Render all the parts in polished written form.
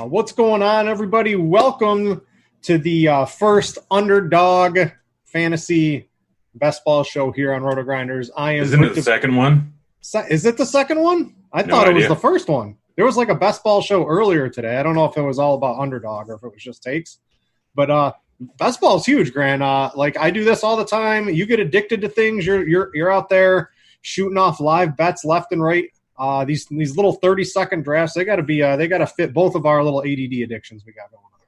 What's going on, everybody? Welcome to the first Underdog Fantasy Best Ball Show here on RotoGrinders. Isn't it the second one? Is it the second one? I thought it was the first one. There was like a Best Ball Show earlier today. I don't know if it was all about Underdog or if it was just takes. But Best Ball is huge, Grant. Like I do this all the time. You get addicted to things. You're out there shooting off live bets left and right. These little 30-second drafts, they got to fit both of our little ADD addictions we got going on.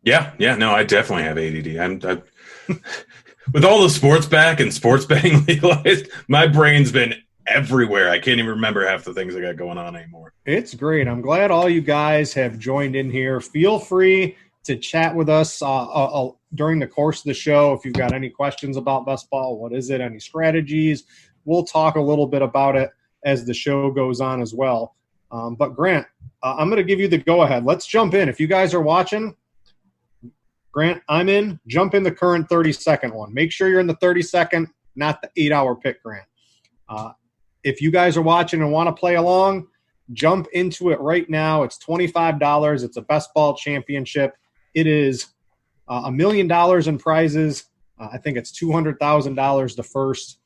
Yeah. No, I definitely have ADD. I'm with all the sports back and sports betting legalized, my brain's been everywhere. I can't even remember half the things I got going on anymore. It's great. I'm glad all you guys have joined in here. Feel free to chat with us during the course of the show. If you've got any questions about best ball, what is it? Any strategies? We'll talk a little bit about it as the show goes on as well. But Grant, I'm going to give you the go-ahead. Let's jump in. If you guys are watching, Grant, I'm in. Jump in the current 30-second one. Make sure you're in the 30-second, not the 8-hour pick, Grant. If you guys are watching and want to play along, jump into it right now. It's $25. It's a best ball championship. It is $1 million in prizes. I think it's $200,000 the first.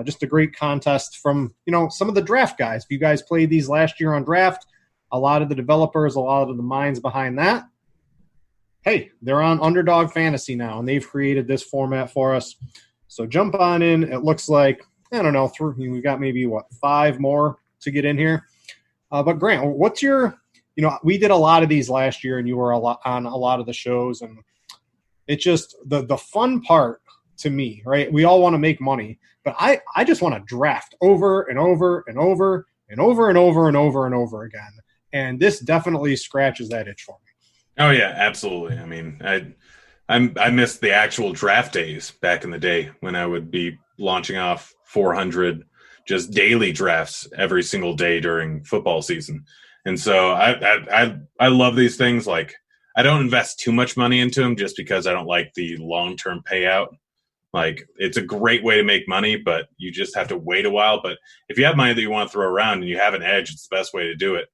Just a great contest from, some of the draft guys. If you guys played these last year on draft, a lot of the developers, a lot of the minds behind that, hey, they're on Underdog Fantasy now, and they've created this format for us. So jump on in. It looks like, I don't know, we got maybe, 5 more to get in here. But Grant, what's your, we did a lot of these last year, and you were on a lot of the shows, and it's just the fun part to me, right? We all want to make money. But I just want to draft over and over and over and over and over and over and over again. And this definitely scratches that itch for me. Oh, yeah, absolutely. I mean, I missed the actual draft days back in the day when I would be launching off 400 just daily drafts every single day during football season. And so I love these things. Like, I don't invest too much money into them just because I don't like the long-term payout. Like, it's a great way to make money, but you just have to wait a while. But if you have money that you want to throw around and you have an edge, it's the best way to do it.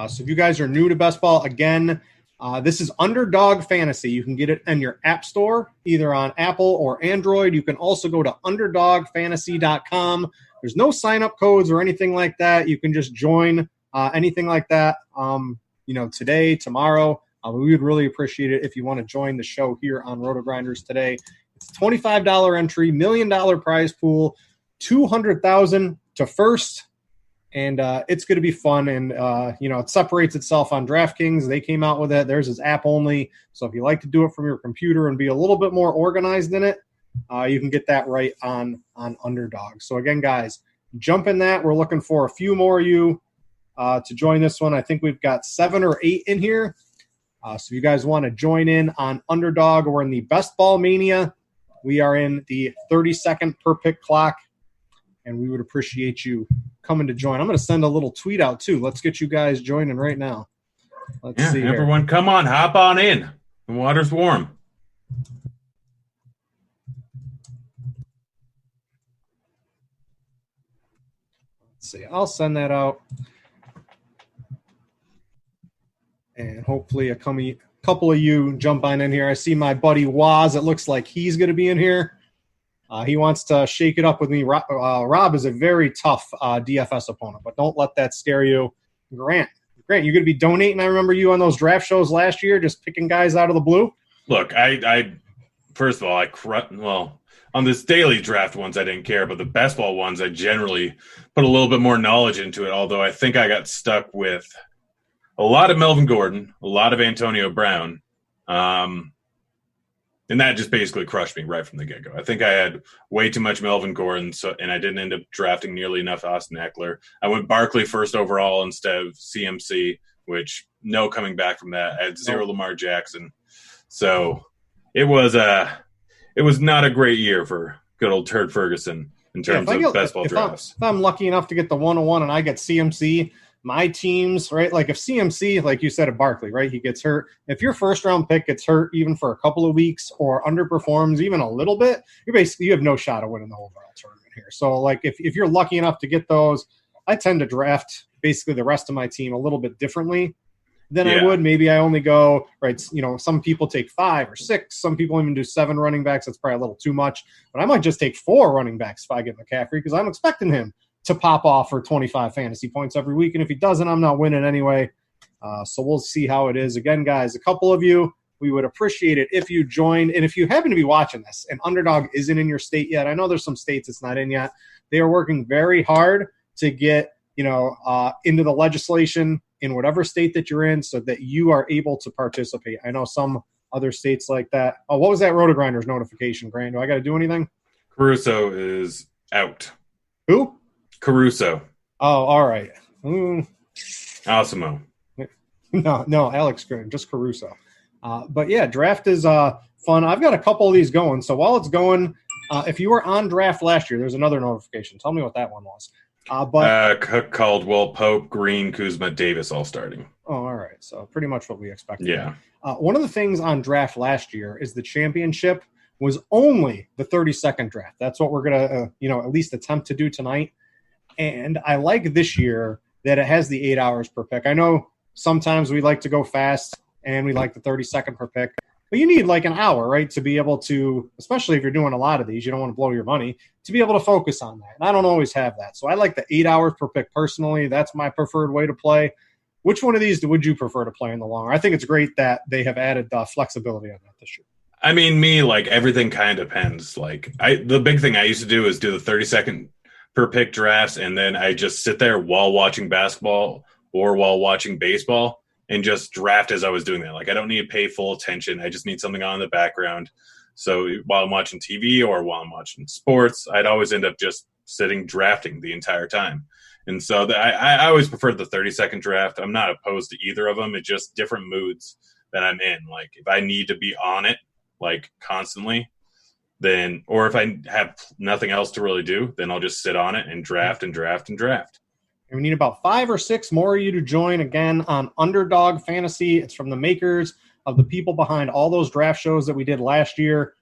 So if you guys are new to best ball, again, this is Underdog Fantasy. You can get it in your app store, either on Apple or Android. You can also go to underdogfantasy.com. There's no sign-up codes or anything like that. You can just join anything like that, today, tomorrow. We would really appreciate it if you want to join the show here on RotoGrinders today. It's a $25 entry, $1 million prize pool, $200,000 to first, and it's going to be fun. And it separates itself on DraftKings. They came out with it. Theirs is app only. So if you like to do it from your computer and be a little bit more organized in it, you can get that right on Underdog. So again, guys, jump in that. We're looking for a few more of you to join this one. I think we've got 7 or 8 in here. So if you guys want to join in on Underdog or in the Best Ball Mania, we are in the 30-second per pick clock, and we would appreciate you coming to join. I'm going to send a little tweet out, too. Let's get you guys joining right now. Let's see here. Everyone, come on, hop on in. The water's warm. Let's see. I'll send that out. And hopefully a couple of you jump on in here. I see my buddy Waz. It looks like he's going to be in here. He wants to shake it up with me. Rob is a very tough DFS opponent, but don't let that scare you. Grant, you're going to be donating. I remember you on those draft shows last year, just picking guys out of the blue. Look, I first of all, on this daily draft ones, I didn't care, but the best ball ones, I generally put a little bit more knowledge into it, although I think I got stuck with a lot of Melvin Gordon, a lot of Antonio Brown, and that just basically crushed me right from the get-go. I think I had way too much Melvin Gordon, and I didn't end up drafting nearly enough Austin Eckler. I went Barkley first overall instead of CMC, which no coming back from that. I had 0 Lamar Jackson. So it was not a great year for good old Turd Ferguson in terms of best ball drafts. If I'm lucky enough to get the 101 and I get CMC – my teams, right? Like if CMC, like you said at Barkley, right? He gets hurt. If your first round pick gets hurt even for a couple of weeks or underperforms even a little bit, you have no shot of winning the overall tournament here. So like if you're lucky enough to get those, I tend to draft basically the rest of my team a little bit differently. than I would. Maybe I only go, right, some people take 5 or 6. Some people even do 7 running backs. That's probably a little too much. But I might just take 4 running backs if I get McCaffrey because I'm expecting him to pop off for 25 fantasy points every week. And if he doesn't, I'm not winning anyway. So we'll see how it is. Again, guys, a couple of you, we would appreciate it if you joined. And if you happen to be watching this and Underdog isn't in your state yet, I know there's some states it's not in yet. They are working very hard to get into the legislation in whatever state that you're in so that you are able to participate. I know some other states like that. Oh, what was that RotoGrinders notification, Grant? Do I got to do anything? Caruso is out. Who? Caruso. Oh, all right. Alcimo. No, Alex Green, just Caruso. But yeah, draft is fun. I've got a couple of these going. So while it's going, if you were on draft last year, there's another notification. Tell me what that one was. Caldwell, Pope, Green, Kuzma, Davis all starting. Oh, all right. So pretty much what we expected. Yeah. One of the things on draft last year is the championship was only the 32nd draft. That's what we're going to, at least attempt to do tonight. And I like this year that it has the 8 hours per pick. I know sometimes we like to go fast and we like the 32nd per pick. But you need like an hour, right, to be able to, especially if you're doing a lot of these, you don't want to blow your money, to be able to focus on that. And I don't always have that. So I like the 8 hours per pick personally. That's my preferred way to play. Which one of these would you prefer to play in the long run? I think it's great that they have added flexibility on that this year. I mean, everything kind of depends. The big thing I used to do is do the 30-second per pick drafts, and then I just sit there while watching basketball or while watching baseball and just draft as I was doing that. I don't need to pay full attention. I just need something on in the background. So while I'm watching TV or while I'm watching sports, I'd always end up just sitting drafting the entire time. And so I always preferred the 30-second draft. I'm not opposed to either of them. It's just different moods that I'm in. If I need to be on it, constantly, then, or if I have nothing else to really do, then I'll just sit on it and draft and draft and draft. And we need about 5 or 6 more of you to join again on Underdog Fantasy. It's from the makers of the people behind all those draft shows that we did last year.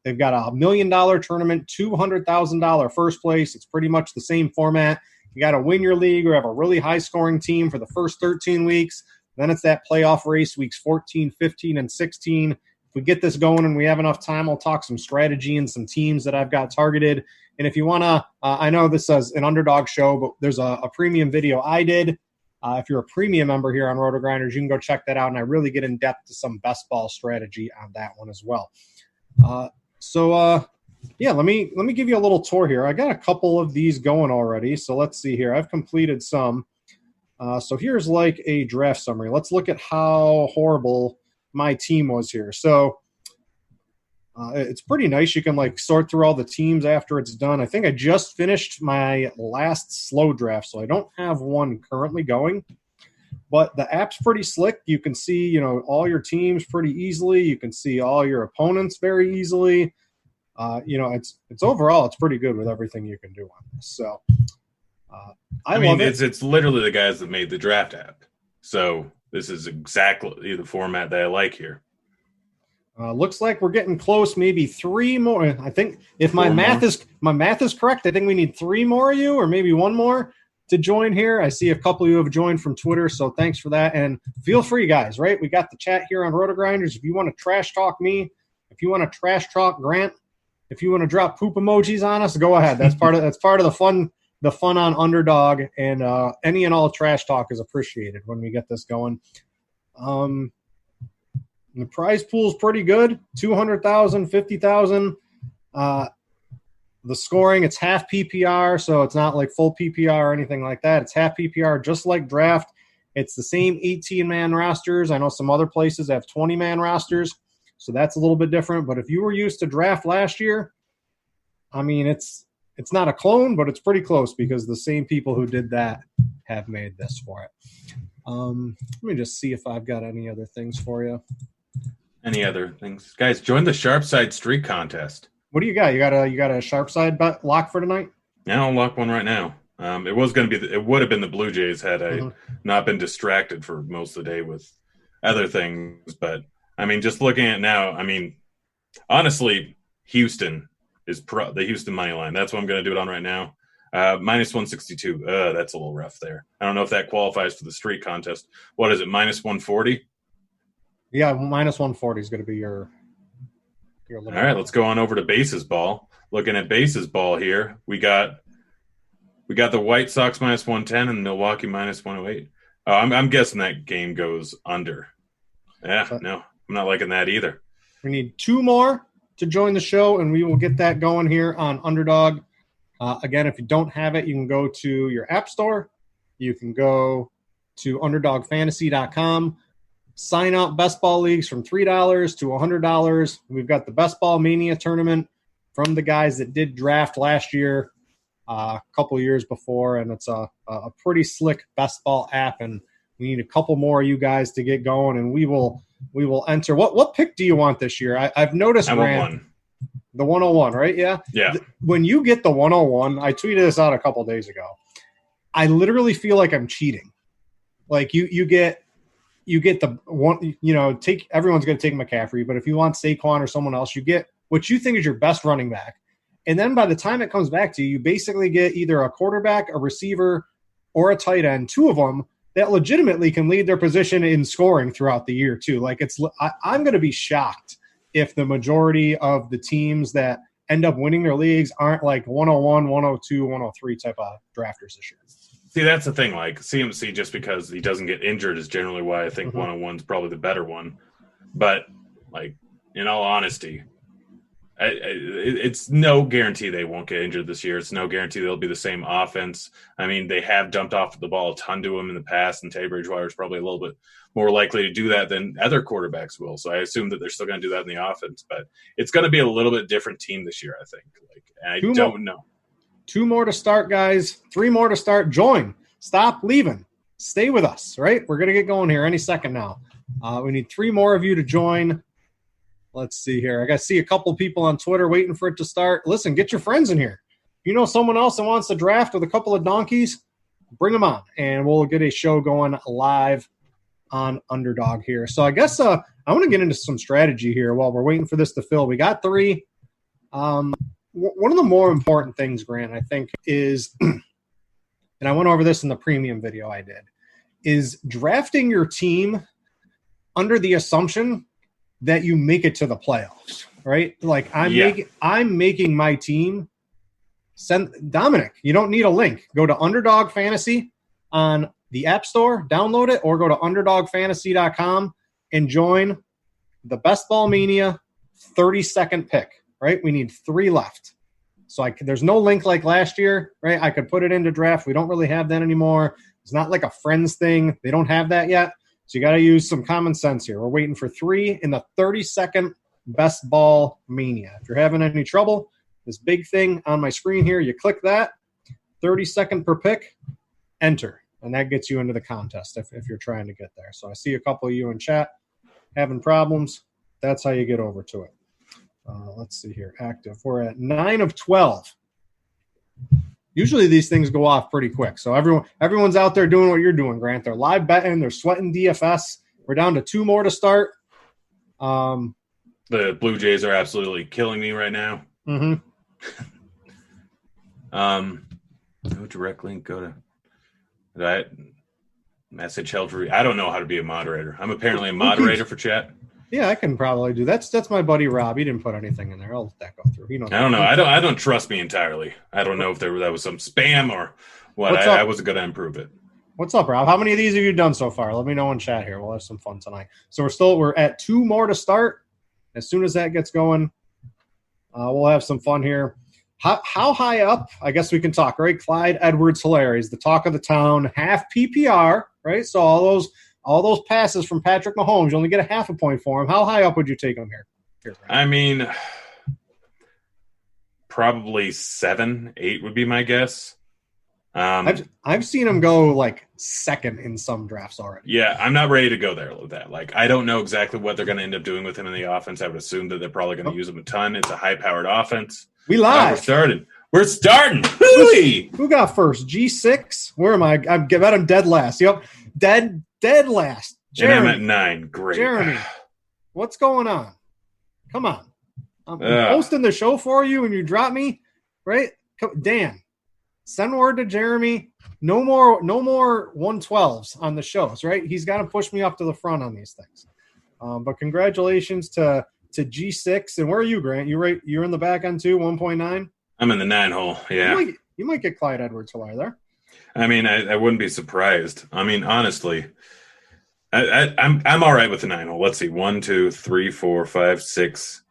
They've got a $1 million tournament, $200,000 first place. It's pretty much the same format. You got to win your league or have a really high-scoring team for the first 13 weeks. Then it's that playoff race, weeks 14, 15, and 16. If we get this going and we have enough time, I'll talk some strategy and some teams that I've got targeted. And if you want to, I know this is an Underdog show, but there's a premium video I did. If you're a premium member here on RotoGrinders, you can go check that out. And I really get in depth to some best ball strategy on that one as well. Yeah, let me give you a little tour here. I got a couple of these going already. So let's see here. I've completed some. So here's a draft summary. Let's look at how horrible my team was here. So it's pretty nice. You can sort through all the teams after it's done. I think I just finished my last slow draft, so I don't have one currently going. But the app's pretty slick. You can see, all your teams pretty easily. You can see all your opponents very easily. It's overall, it's pretty good with everything you can do on this. So I love it. It's literally the guys that made the draft app. So this is exactly the format that I like here. Looks like we're getting close. Maybe 3 more. I think if my math is correct, I think we need 3 more of you, or maybe 1 more to join here. I see a couple of you have joined from Twitter, so thanks for that. And feel free, guys. Right, we got the chat here on RotoGrinders. If you want to trash talk me, if you want to trash talk Grant, if you want to drop poop emojis on us, go ahead. That's part of the fun. The fun on Underdog, and any and all trash talk is appreciated when we get this going. The prize pool is pretty good, 200,000, 50,000. The scoring, it's half PPR, so it's not full PPR or anything like that. It's half PPR, just like draft. It's the same 18-man rosters. I know some other places have 20-man rosters, so that's a little bit different. But if you were used to draft last year, it's not a clone, but it's pretty close because the same people who did that have made this for it. Let me just see if I've got any other things for you. Any other things? Guys, join the Sharp Side Streak contest. What do you got? You got a Sharp Side bet lock for tonight? Yeah, I'll lock one right now. It would have been the Blue Jays had I not been distracted for most of the day with other things. But, just looking at it now, honestly, Houston is the Houston money line. That's what I'm going to do it on right now. Minus 162. That's a little rough there. I don't know if that qualifies for the street contest. What is it? Minus 140? Yeah, minus 140 is going to be your All right, let's go on over to bases ball. Looking at bases ball here, we got the White Sox minus 110 and Milwaukee minus 108. Oh, I'm guessing that game goes under. Yeah, no, I'm not liking that either. We need 2 more to join the show, and we will get that going here on Underdog. Again, if you don't have it, you can go to your app store. You can go to UnderdogFantasy.com. Sign up best ball leagues from $3 to $100. We've got the Best Ball Mania tournament from the guys that did draft last year, a couple of years before, and it's a pretty slick best ball app, and we need a couple more of you guys to get going, and we will enter. What pick do you want this year? I've noticed, Grant, the 101, right? Yeah. When you get the 101, I tweeted this out a couple days ago. I literally feel like I'm cheating. Like you get the one, everyone's going to take McCaffrey, but if you want Saquon or someone else, you get what you think is your best running back. And then by the time it comes back to you, you basically get either a quarterback, a receiver, or a tight end, 2 of them that legitimately can lead their position in scoring throughout the year too. Like I'm going to be shocked if the majority of the teams that end up winning their leagues aren't like 101, 102, 103 type of drafters this year. See, that's the thing. Like CMC, just because he doesn't get injured is generally why I think 101 is probably the better one. But like, in all honesty, it's no guarantee they won't get injured this year. It's no guarantee they'll be the same offense. I mean, they have dumped off the ball a ton to him in the past, and Teddy Bridgewater is probably a little bit more likely to do that than other quarterbacks will. So I assume that they're still going to do that in the offense. But it's going to be a little bit different team this year, I think. I don't know. 2 more to start, guys. 3 more to start. Join. Stop leaving. Stay with us, right? We're going to get going here any second now. We need 3 more of you to join. Let's see here. I got to see a couple people on Twitter waiting for it to start. Listen, get your friends in here. If you know someone else that wants to draft with a couple of donkeys, bring them on, and we'll get a show going live on Underdog here. So I guess I want to get into some strategy here while we're waiting for this to fill. We got 3. One of the more important things, Grant, I think is, and I went over this in the premium video I did, is drafting your team under the assumption that you make it to the playoffs, right? Like I'm making my team. Send Dominic. You don't need a link. Go to Underdog Fantasy on the App Store, download it, or go to UnderdogFantasy.com and join the Best Ball Mania 30-second pick. Right, we need 3 left. So there's no link like last year, right? I could put it into draft. We don't really have that anymore. It's not like a friends thing. They don't have that yet. So you got to use some common sense here. We're waiting for 3 in the 30-second Best Ball Mania. If you're having any trouble, this big thing on my screen here, you click that, 30-second per pick, enter. And that gets you into the contest if you're trying to get there. So I see a couple of you in chat having problems. That's how you get over to it. Let's see here. Active. We're at 9 of 12. Usually these things go off pretty quick. So everyone's out there doing what you're doing, Grant. They're live betting. They're sweating DFS. We're down to 2 more to start. The Blue Jays are absolutely killing me right now. Mm-hmm. No direct link. Go to that message held for. I don't know how to be a moderator. I'm apparently a moderator for chat. Yeah, I can probably do that. That's my buddy Rob. He didn't put anything in there. I'll let that go through. I don't know. I don't trust me entirely. I don't know if that was some spam or what. I wasn't going to improve it. What's up, Rob? How many of these have you done so far? Let me know in chat here. We'll have some fun tonight. So we're at 2 more to start. As soon as that gets going, we'll have some fun here. How high up? I guess we can talk, right? Clyde Edwards-Helaire is the talk of the town. Half PPR, right? So all those passes from Patrick Mahomes, you only get a half a point for him. How high up would you take him here? I mean, probably 7, 8 would be my guess. I've seen him go like second in some drafts already. Yeah, I'm not ready to go there with that. Like, I don't know exactly what they're going to end up doing with him in the offense. I would assume that they're probably going to use him a ton. It's a high-powered offense. We live. We're starting. Hooey! Who got first? G6? Where am I? I'm dead last. Yep, dead last. Jeremy. And I'm at 9. Great. Jeremy, what's going on? Come on. I'm hosting the show for you and you drop me, right? Dan. Send word to Jeremy. No more 112s on the shows, right? He's got to push me up to the front on these things. But congratulations to G6. And where are you, Grant? You're in the back end too, 1.9? I'm in the 9 hole, yeah. You might get Clyde Edwards-Helaire there. I mean, I wouldn't be surprised. I mean, honestly, I'm all right with the 9 hole. Let's see, 1, 2, 3, 4, 5, 6,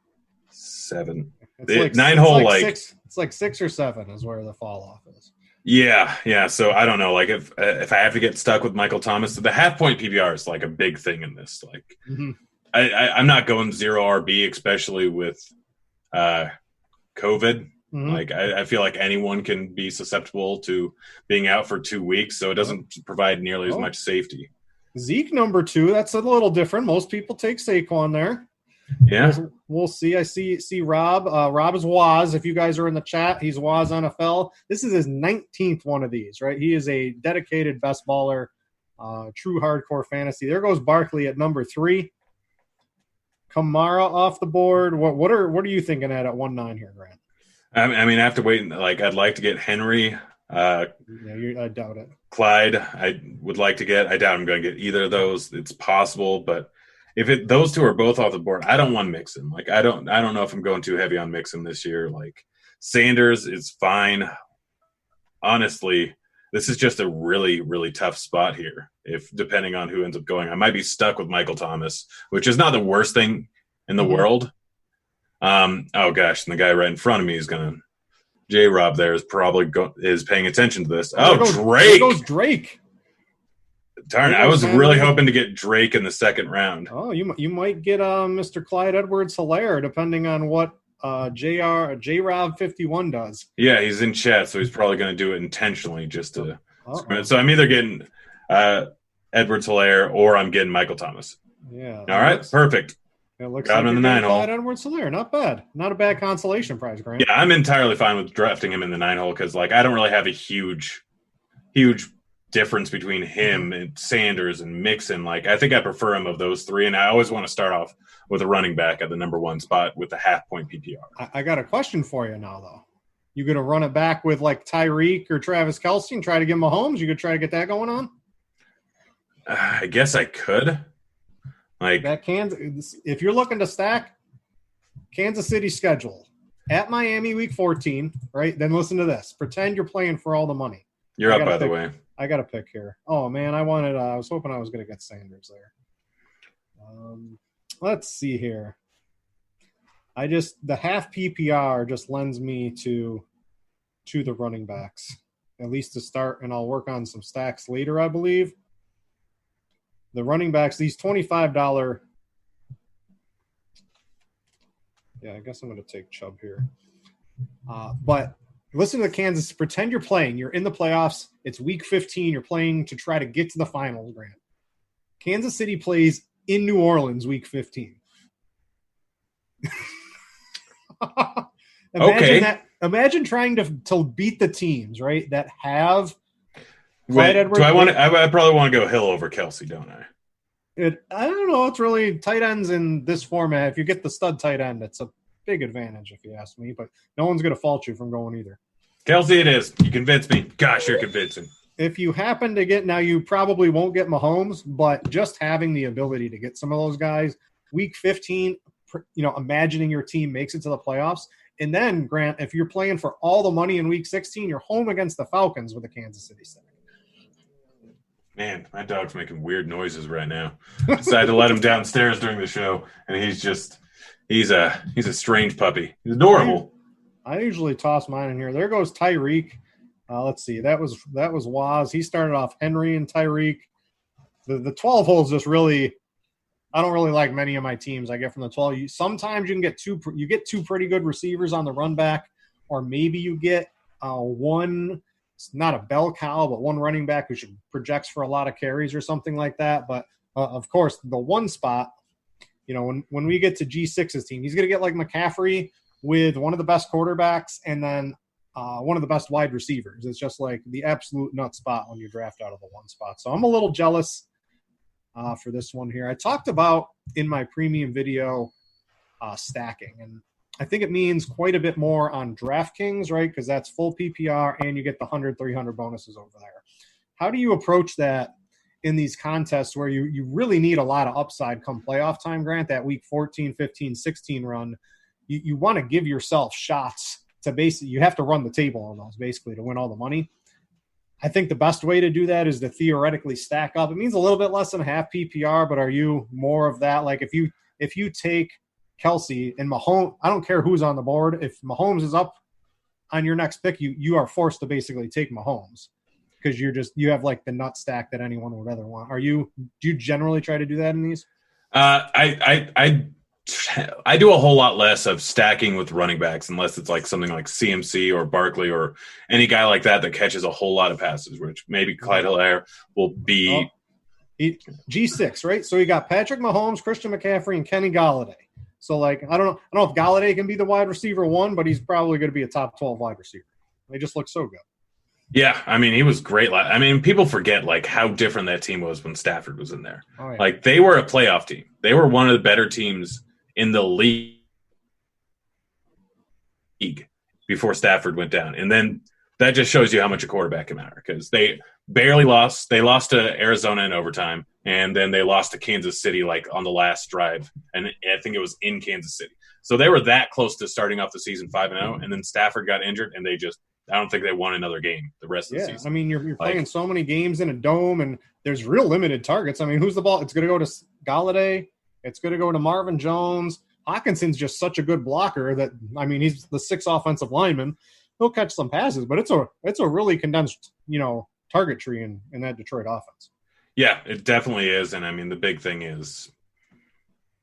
7. It's 9 hole, it's like 6 or 7 is where the fall off is. Yeah. So I don't know. Like if I have to get stuck with Michael Thomas, the half point PPR is like a big thing in this. Like I'm not going 0 RB, especially with COVID. Like I feel like anyone can be susceptible to being out for 2 weeks, so it doesn't provide nearly as much safety. Zeke number 2, that's a little different. Most people take Saquon there. Yeah. We'll see. I see Rob. Rob is Waz. If you guys are in the chat, he's Waz NFL. This is his 19th one of these, right? He is a dedicated best baller, true hardcore fantasy. There goes Barkley at number 3. Kamara off the board. What are you thinking at 1.9 here, Grant? I mean, I have to wait. Like, I'd like to get Henry. I doubt it. Clyde, I would like to get. I doubt I'm going to get either of those. It's possible, but if those two are both off the board, I don't want Mixon. Like, I don't know if I'm going too heavy on Mixon this year. Like, Sanders is fine. Honestly, this is just a really, really tough spot here. If depending on who ends up going, I might be stuck with Michael Thomas, which is not the worst thing in the world. Oh gosh, and the guy right in front of me is gonna. J-Rob there is probably is paying attention to this. Drake! There goes Drake. Darn, I was really hoping to get Drake in the second round. Oh, you might get Mr. Clyde Edwards-Helaire, depending on what J-Rob 51 does. Yeah, he's in chat, so he's probably going to do it intentionally just to. So I'm either getting Edwards-Helaire or I'm getting Michael Thomas. Yeah. All right, perfect. It looks Got him in the 9 hole. Clyde Edwards-Helaire, not bad. Not a bad consolation prize, Grant. Yeah, I'm entirely fine with drafting him in the 9 hole because, like, I don't really have a huge difference between him and Sanders and Mixon. Like, I think I prefer him of those 3, and I always want to start off with a running back at the number 1 spot with the half-point PPR. I got a question for you now, though. You going to run it back with, like, Tyreek or Travis Kelce and try to get Mahomes? You could try to get that going on? I guess I could. Like that if you're looking to stack Kansas City schedule at Miami week 14, right? Then listen to this. Pretend you're playing for all the money. You're up, by the way. I got a pick here. Oh man, I was hoping I was going to get Sanders there. Let's see here. The half PPR just lends me to the running backs, at least to start, and I'll work on some stacks later, I believe. The running backs, these $25. Yeah, I guess I'm going to take Chubb here. But listen to Kansas. Pretend you're playing. You're in the playoffs. It's week 15. You're playing to try to get to the finals, Grant. Kansas City plays in New Orleans week 15. Imagine trying to beat the teams, right, that have – Wait, I probably want to go Hill over Kelce, don't I? I don't know. It's really tight ends in this format. If you get the stud tight end, it's a big advantage, if you ask me. But no one's going to fault you from going either. Kelce it is. You convinced me. Gosh, you're convincing. If you happen to get – now you probably won't get Mahomes, but just having the ability to get some of those guys, week 15, imagining your team makes it to the playoffs. And then, Grant, if you're playing for all the money in week 16, you're home against the Falcons with a Kansas City stack. Man, my dog's making weird noises right now. Decided to let him downstairs during the show, and he's a strange puppy. He's adorable. I usually toss mine in here. There goes Tyreek. Let's see. That was Waz. He started off Henry and Tyreek. The 12 holes just really – I don't really like many of my teams I get from the 12. Sometimes you can get two pretty good receivers on the run back, or maybe you get one – it's not a bell cow, but one running back who projects for a lot of carries or something like that. But, of course, the one spot, when we get to G6's team, he's going to get like McCaffrey with one of the best quarterbacks and then one of the best wide receivers. It's just like the absolute nut spot when you draft out of the one spot. So I'm a little jealous for this one here. I talked about in my premium video stacking, and I think it means quite a bit more on DraftKings, right? Because that's full PPR and you get the 100, 300 bonuses over there. How do you approach that in these contests where you really need a lot of upside come playoff time, Grant, that week 14, 15, 16 run? You want to give yourself shots to basically – you have to run the table on those basically to win all the money. I think the best way to do that is to theoretically stack up. It means a little bit less than half PPR, but are you more of that? Like if you take Kelsey and Mahomes, I don't care who's on the board. If Mahomes is up on your next pick, you are forced to basically take Mahomes because you have like the nut stack that anyone would ever want. Do you generally try to do that in these? I do a whole lot less of stacking with running backs unless it's like something like CMC or Barkley or any guy like that catches a whole lot of passes, which maybe Clyde Hilaire will be. G6, right? So you got Patrick Mahomes, Christian McCaffrey, and Kenny Golladay. So like I don't know if Golladay can be the wide receiver one, but he's probably going to be a top 12 wide receiver. They just look so good. Yeah, I mean, he was great. I mean, people forget like how different that team was when Stafford was in there. Oh, yeah. Like they were a playoff team. They were one of the better teams in the league before Stafford went down. And then that just shows you how much a quarterback can matter because they barely lost. They lost to Arizona in overtime, and then they lost to Kansas City like on the last drive, and I think it was in Kansas City. So they were that close to starting off the season 5-0, and then Stafford got injured, and I don't think they won another game the rest of the season. I mean, you're playing so many games in a dome, and there's real limited targets. I mean, who's the ball? It's going to go to Golladay. It's going to go to Marvin Jones. Hawkinson's just such a good blocker that, I mean, he's the 6th offensive lineman. He'll catch some passes, but it's a really condensed, target tree in that Detroit offense. Yeah, it definitely is. And I mean, the big thing is,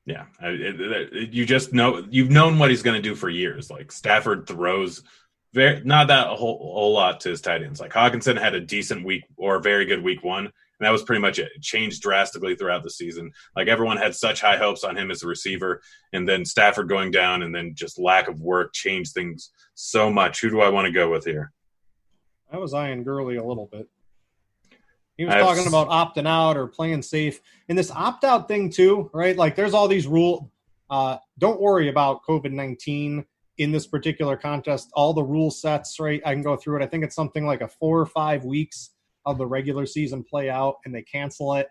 you just know, you've known what he's going to do for years. Like Stafford throws not that a whole lot to his tight ends. Like Hawkinson had a decent week or a very good week 1. And that was pretty much it. It changed drastically throughout the season. Like everyone had such high hopes on him as a receiver, and then Stafford going down, and then just lack of work changed things so much. Who do I want to go with here? I was eyeing Gurley a little bit. He was talking about opting out or playing safe. And this opt-out thing too, right? Like there's all these rules. Don't worry about COVID-19 in this particular contest. All the rule sets, right? I can go through it. I think it's something like a 4 or 5 weeks of the regular season play out and they cancel it.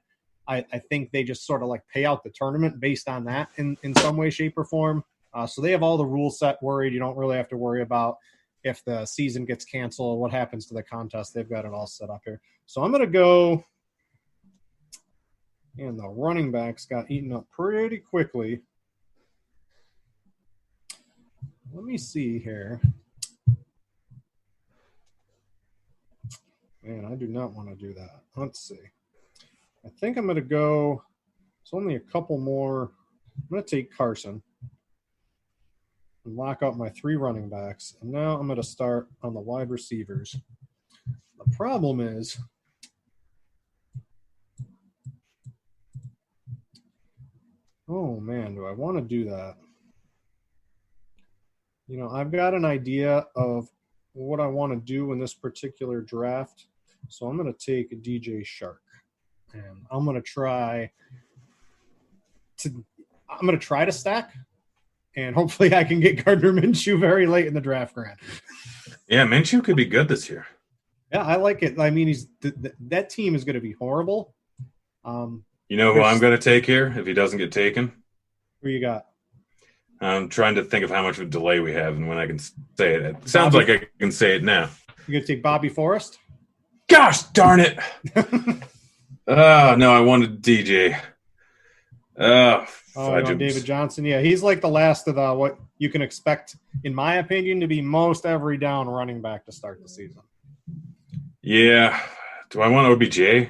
I think they just sort of like pay out the tournament based on that in some way, shape, or form. So they have all the rules set worried. You don't really have to worry about if the season gets canceled, what happens to the contest. They've got it all set up here. So I'm going to go, and the running backs got eaten up pretty quickly. Let me see here. Man, I do not want to do that. Let's see. I think I'm going to go – it's only a couple more. I'm going to take Carson and lock up my 3 running backs. And now I'm going to start on the wide receivers. The problem is – oh, man, do I want to do that? I've got an idea of what I want to do in this particular draft. So I'm going to take a DJ Shark, and I'm going to try to stack, and hopefully I can get Gardner Minshew very late in the draft, Grant. Yeah, Minshew could be good this year. Yeah, I like it. I mean, that team is going to be horrible. You know who I'm going to take here if he doesn't get taken? Who you got? I'm trying to think of how much of a delay we have and when I can say it. It sounds like I can say it now. You going to take Bobby Forrest? Gosh darn it. Oh, no, I wanted DJ. David Johnson. Yeah, he's like the last of what you can expect, in my opinion, to be most every down running back to start the season. Yeah. Do I want OBJ?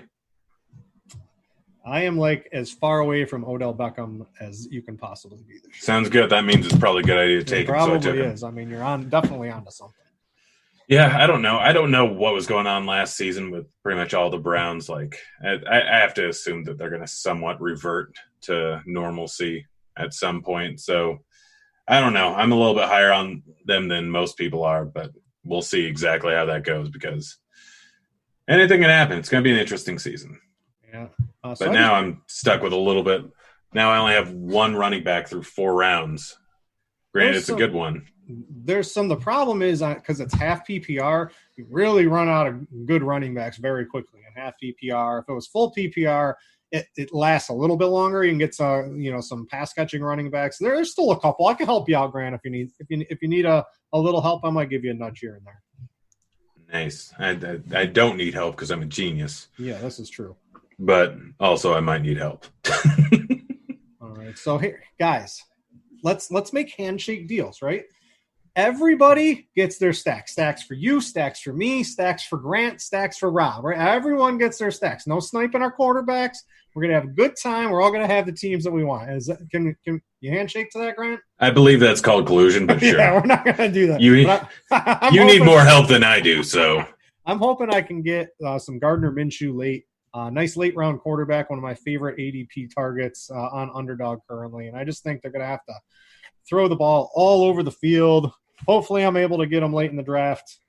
I am like as far away from Odell Beckham as you can possibly be this year. Sounds good. That means it's probably a good idea to take him. It probably is. I mean, you're definitely onto something. Yeah, I don't know. I don't know what was going on last season with pretty much all the Browns. Like, I have to assume that they're going to somewhat revert to normalcy at some point. So, I don't know. I'm a little bit higher on them than most people are, but we'll see exactly how that goes because anything can happen. It's going to be an interesting season. Yeah. But now I'm stuck with a little bit. Now I only have 1 running back through 4 rounds. Granted, it's a good one. The problem is because it's half PPR, you really run out of good running backs very quickly in half PPR. If it was full PPR, it lasts a little bit longer. You can get some pass catching running backs. There's still a couple. I can help you out, Grant, if you need a little help. I might give you a nudge here and there. Nice. I don't need help because I'm a genius. Yeah, this is true. But also, I might need help. All right, so here, guys, let's make handshake deals, right? Everybody gets their stacks. Stacks for you, stacks for me, stacks for Grant, stacks for Rob, right? Everyone gets their stacks. No sniping our quarterbacks. We're going to have a good time. We're all going to have the teams that we want. Can you handshake to that, Grant? I believe that's called collusion, but sure. Yeah, we're not going to do that. You need more help than I do, so. I'm hoping I can get some Gardner Minshew late. Nice late round quarterback, one of my favorite ADP targets on Underdog currently. And I just think they're going to have to throw the ball all over the field. Hopefully I'm able to get them late in the draft.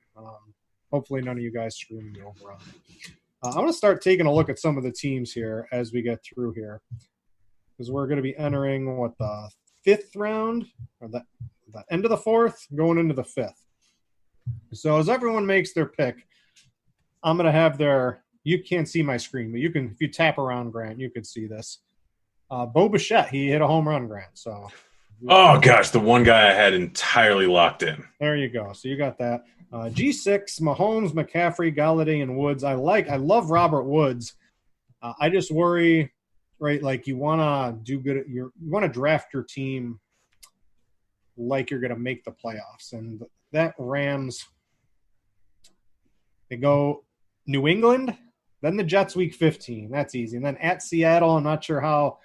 Hopefully none of you guys screw me over on it. I want to start taking a look at some of the teams here as we get through here. Because we're going to be entering, the fifth round? Or the end of the fourth, going into the fifth. So as everyone makes their pick, I'm going to have you can't see my screen, but if you tap around, Grant, you could see this. Bo Bichette, he hit a home run, Grant. So, oh gosh, the one guy I had entirely locked in. There you go. So you got that. G6, Mahomes, McCaffrey, Galladay, and Woods. I love Robert Woods. I just worry, right? Like you want to do good. You want to draft your team like you're going to make the playoffs, and that Rams. They go New England. Then the Jets week 15. That's easy. And then at Seattle, I'm not sure how,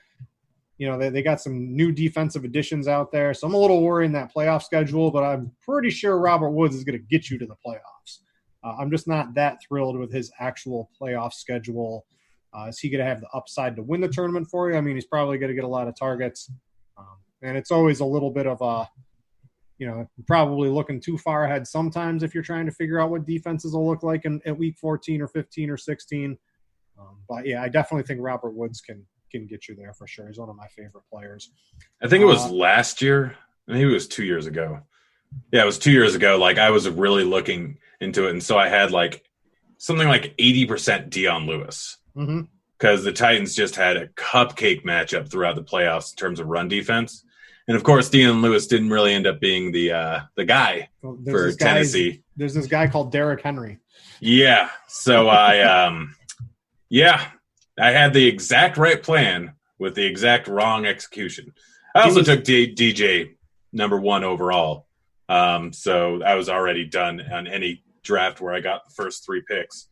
they got some new defensive additions out there. So I'm a little worried in that playoff schedule, but I'm pretty sure Robert Woods is going to get you to the playoffs. I'm just not that thrilled with his actual playoff schedule. Is he going to have the upside to win the tournament for you? I mean, he's probably going to get a lot of targets. And it's always a little bit of probably looking too far ahead sometimes if you're trying to figure out what defenses will look like at week 14 or 15 or 16. But yeah, I definitely think Robert Woods can get you there for sure. He's one of my favorite players. I think it was last year. Maybe it was 2 years ago. Yeah, it was 2 years ago. Like I was really looking into it. And so I had something like 80% Dion Lewis. Mm-hmm. Because the Titans just had a cupcake matchup throughout the playoffs in terms of run defense. And, of course, Dion Lewis didn't really end up being the guy for Tennessee. There's this guy called Derrick Henry. Yeah. So I had the exact right plan with the exact wrong execution. I also took DJ number 1 overall. So I was already done on any draft where I got the first 3 picks.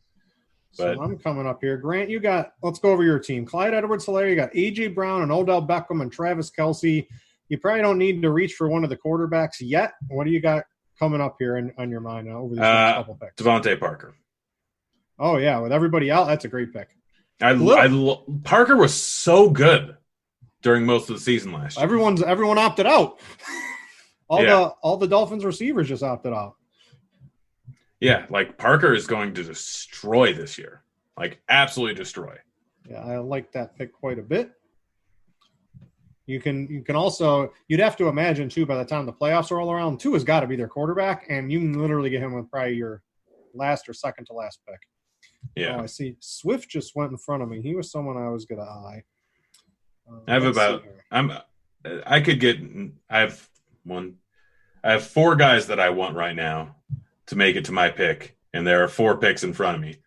But so I'm coming up here. Grant, let's go over your team. Clyde Edwards-Helaire, you got A.J. Brown and Odell Beckham and Travis Kelce. You probably don't need to reach for one of the quarterbacks yet. What do you got coming up here on your mind over these next couple picks? Devontae Parker. Oh, yeah. With everybody out, that's a great pick. Parker was so good during most of the season last year. Everyone opted out. All the Dolphins receivers just opted out. Yeah, Parker is going to destroy this year. Absolutely destroy. Yeah, I like that pick quite a bit. You can also – you'd have to imagine, too, by the time the playoffs roll around, Tua has got to be their quarterback, and you can literally get him with probably your last or second to last pick. Yeah. Oh, I see. Swift just went in front of me. He was someone I was going to eye. I have 4 guys that I want right now to make it to my pick, and there are 4 picks in front of me.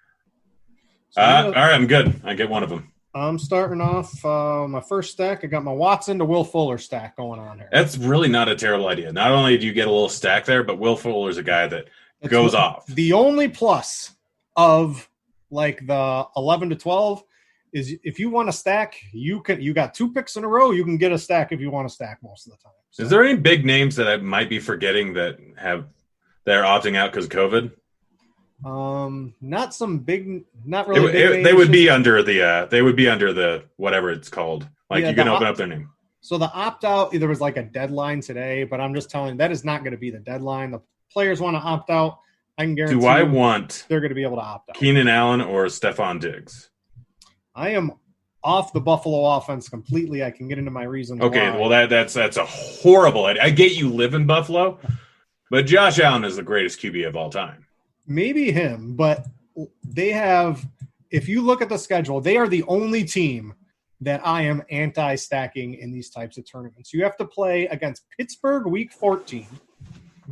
All right, I'm good. I get one of them. I'm starting off my first stack. I got my Watson to Will Fuller stack going on here. That's really not a terrible idea. Not only do you get a little stack there, but Will Fuller's a guy that goes off. The only plus of the 11 to 12 is if you want to stack, you got 2 picks in a row. You can get a stack if you want to stack most of the time. So. Is there any big names that I might be forgetting that they're opting out because of COVID? Not some big, not really. They would be under the whatever it's called. You can open up their name. So the opt out, there was a deadline today, but I'm just telling you that is not going to be the deadline. The players want to opt out. I can guarantee. Do I want? They're going to be able to opt out. Keenan Allen or Stephon Diggs? I am off the Buffalo offense completely. I can get into my reasons Okay, why. well, that's a horrible idea. I get you live in Buffalo, but Josh Allen is the greatest QB of all time. Maybe him, but they have – if you look at the schedule, they are the only team that I am anti-stacking in these types of tournaments. You have to play against Pittsburgh week 14,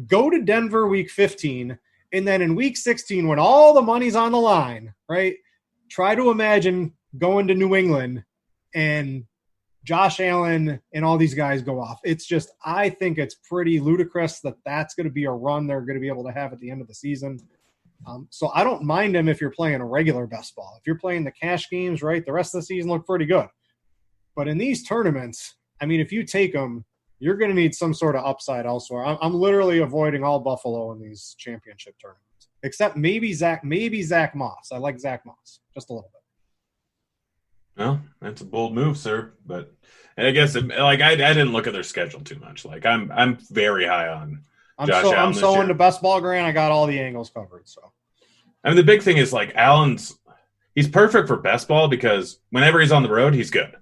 go to Denver week 15, and then in week 16, when all the money's on the line, right, try to imagine going to New England and Josh Allen and all these guys go off. It's just, I think it's pretty ludicrous that that's going to be a run they're going to be able to have at the end of the season. So I don't mind him if you're playing a regular best ball. If you're playing the cash games, right, the rest of the season look pretty good. But in these tournaments, I mean, if you take them, you're going to need some sort of upside elsewhere. I'm literally avoiding all Buffalo in these championship tournaments, except maybe Zach Moss. I like Zach Moss just a little bit. Well, that's a bold move, sir. But I guess I didn't look at their schedule too much. Like I'm very high on Josh Allen. I'm so into best ball grant. I got all the angles covered. So, I mean, the big thing is like he's perfect for best ball because whenever he's on the road, he's good.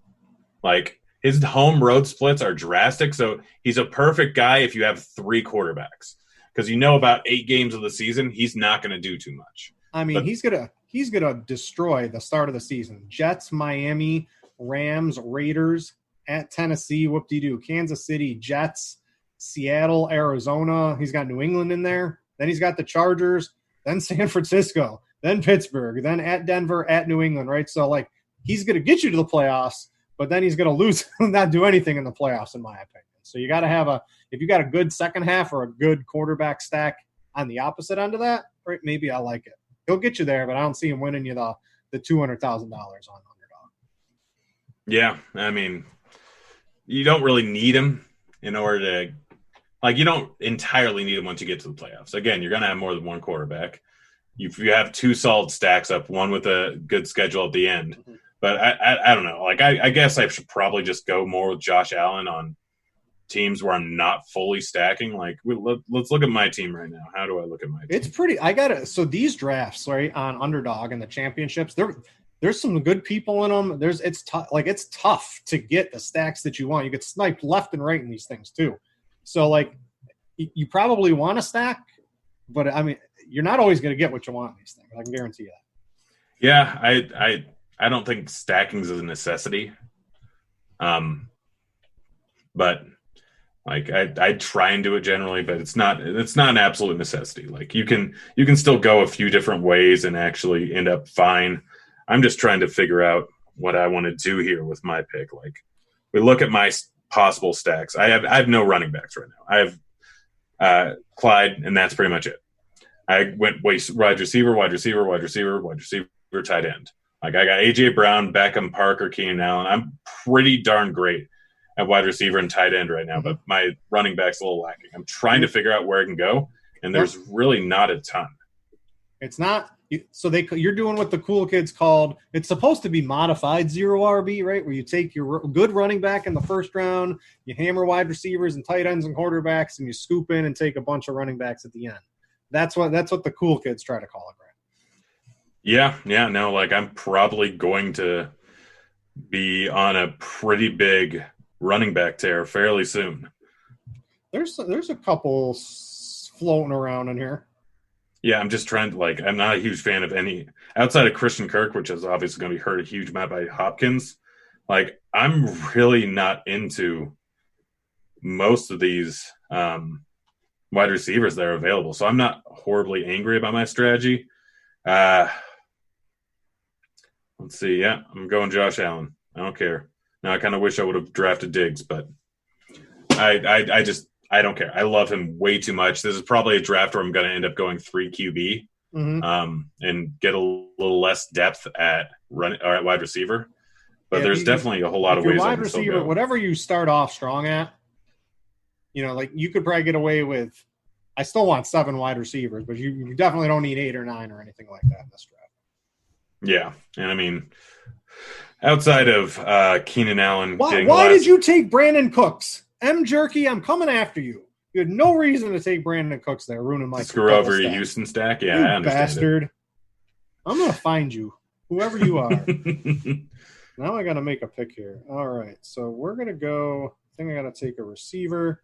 Like his home road splits are drastic, so he's a perfect guy if you have 3 quarterbacks because about 8 games of the season, he's not going to do too much. I mean, he's gonna destroy the start of the season. Jets, Miami, Rams, Raiders, at Tennessee, whoop-de-doo, Kansas City, Jets, Seattle, Arizona. He's got New England in there. Then he's got the Chargers, then San Francisco, then Pittsburgh, then at Denver, at New England, right? So, like, he's going to get you to the playoffs, but then he's going to lose and not do anything in the playoffs, in my opinion. So you got to have if you got a good second half or a good quarterback stack on the opposite end of that, right, maybe I like it. He'll get you there, but I don't see him winning you the $200,000 on Underdog. Yeah, I mean, you don't really need him in order to – like, you don't entirely need him once you get to the playoffs. Again, you're going to have more than one quarterback. If you have 2 solid stacks up, one with a good schedule at the end. Mm-hmm. But I don't know. Like, I guess I should probably just go more with Josh Allen on teams where I'm not fully stacking. Like, let's look at my team right now. How do I look at my team? It's pretty – so these drafts, right, on Underdog and the championships, there's some good people in them. It's tough to get the stacks that you want. You get sniped left and right in these things too. So, like, you probably want to stack, but, I mean, you're not always going to get what you want in these things. I can guarantee you that. Yeah, I don't think stacking is a necessity. But like I try and do it generally, but it's not an absolute necessity. Like you can still go a few different ways and actually end up fine. I'm just trying to figure out what I want to do here with my pick. Like we look at my possible stacks. I have no running backs right now. I have Clyde, and that's pretty much it. I went wide receiver, tight end. Like I got A.J. Brown, Beckham, Parker, Keenan Allen. I'm pretty darn great at wide receiver and tight end right now, but my running back's a little lacking. I'm trying to figure out where I can go, and there's really not a ton. It's not – so you're doing what the cool kids called – it's supposed to be modified 0 RB, right, where you take your good running back in the first round, you hammer wide receivers and tight ends and quarterbacks, and you scoop in and take a bunch of running backs at the end. That's what the cool kids try to call it, right? Yeah, no, like I'm probably going to be on a pretty big running back tear fairly soon. There's a couple floating around in here. Yeah, I'm just trying to, like, I'm not a huge fan of any outside of Christian Kirk, which is obviously going to be hurt a huge amount by Hopkins. Like, I'm really not into most of these wide receivers that are available, so I'm not horribly angry about my strategy. Let's see. Yeah, I'm going Josh Allen. I don't care. Now I kind of wish I would have drafted Diggs, but I don't care. I love him way too much. This is probably a draft where I'm going to end up going 3 QB and get a little less depth at wide receiver. But there's definitely a whole lot of ways. Wide receiver, whatever you start off strong at, like you could probably get away with. I still want 7 wide receivers, but you definitely don't need 8 or 9 or anything like that in this draft. Yeah, and I mean, outside of Keenan Allen, why did you take Brandon Cooks? M. Jerky, I'm coming after you. You had no reason to take Brandon Cooks there, ruining my screw over your Houston stack. Yeah, you I understand. Bastard! I'm gonna find you, whoever you are. Now I got to make a pick here. All right, so we're going to go – I think I got to take a receiver.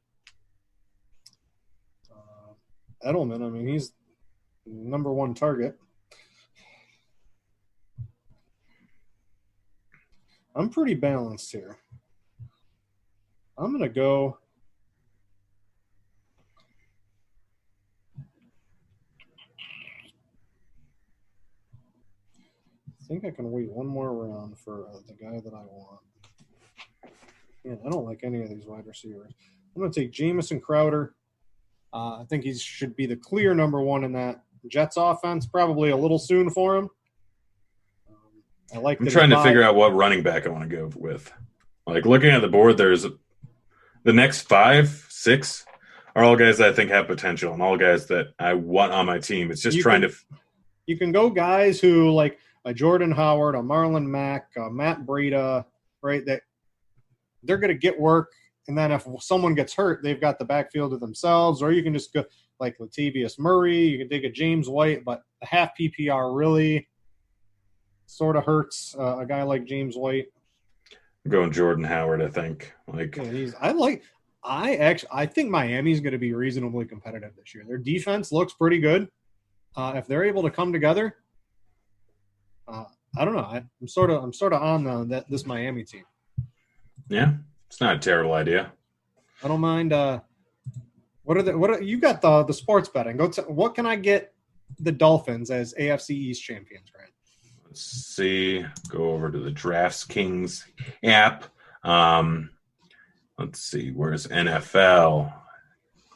Edelman, I mean, he's number one target. I'm pretty balanced here. I'm going to go – I think I can wait one more round for the guy that I want. Yeah, I don't like any of these wide receivers. I'm going to take Jamison Crowder. I think he should be the clear number one in that Jets offense. Probably a little soon for him. I'm trying to figure out what running back I want to go with. Like looking at the board, there's the next 5, 6 are all guys that I think have potential and all guys that I want on my team. It's just You can go guys who like a Jordan Howard, a Marlon Mack, Matt Breida, right? That they're going to get work, and then if someone gets hurt, they've got the backfield to themselves. Or you can just go like Latavius Murray. You can take a James White, but the half PPR really sort of hurts a guy like James White. I'm going Jordan Howard, I think. I think Miami's going to be reasonably competitive this year. Their defense looks pretty good. If they're able to come together, I don't know. I'm sort of on this Miami team. Yeah, it's not a terrible idea. I don't mind. You got the sports betting? What can I get the Dolphins as AFC East champions, right? Let's see. Go over to the DraftKings app. Let's see. Where's NFL?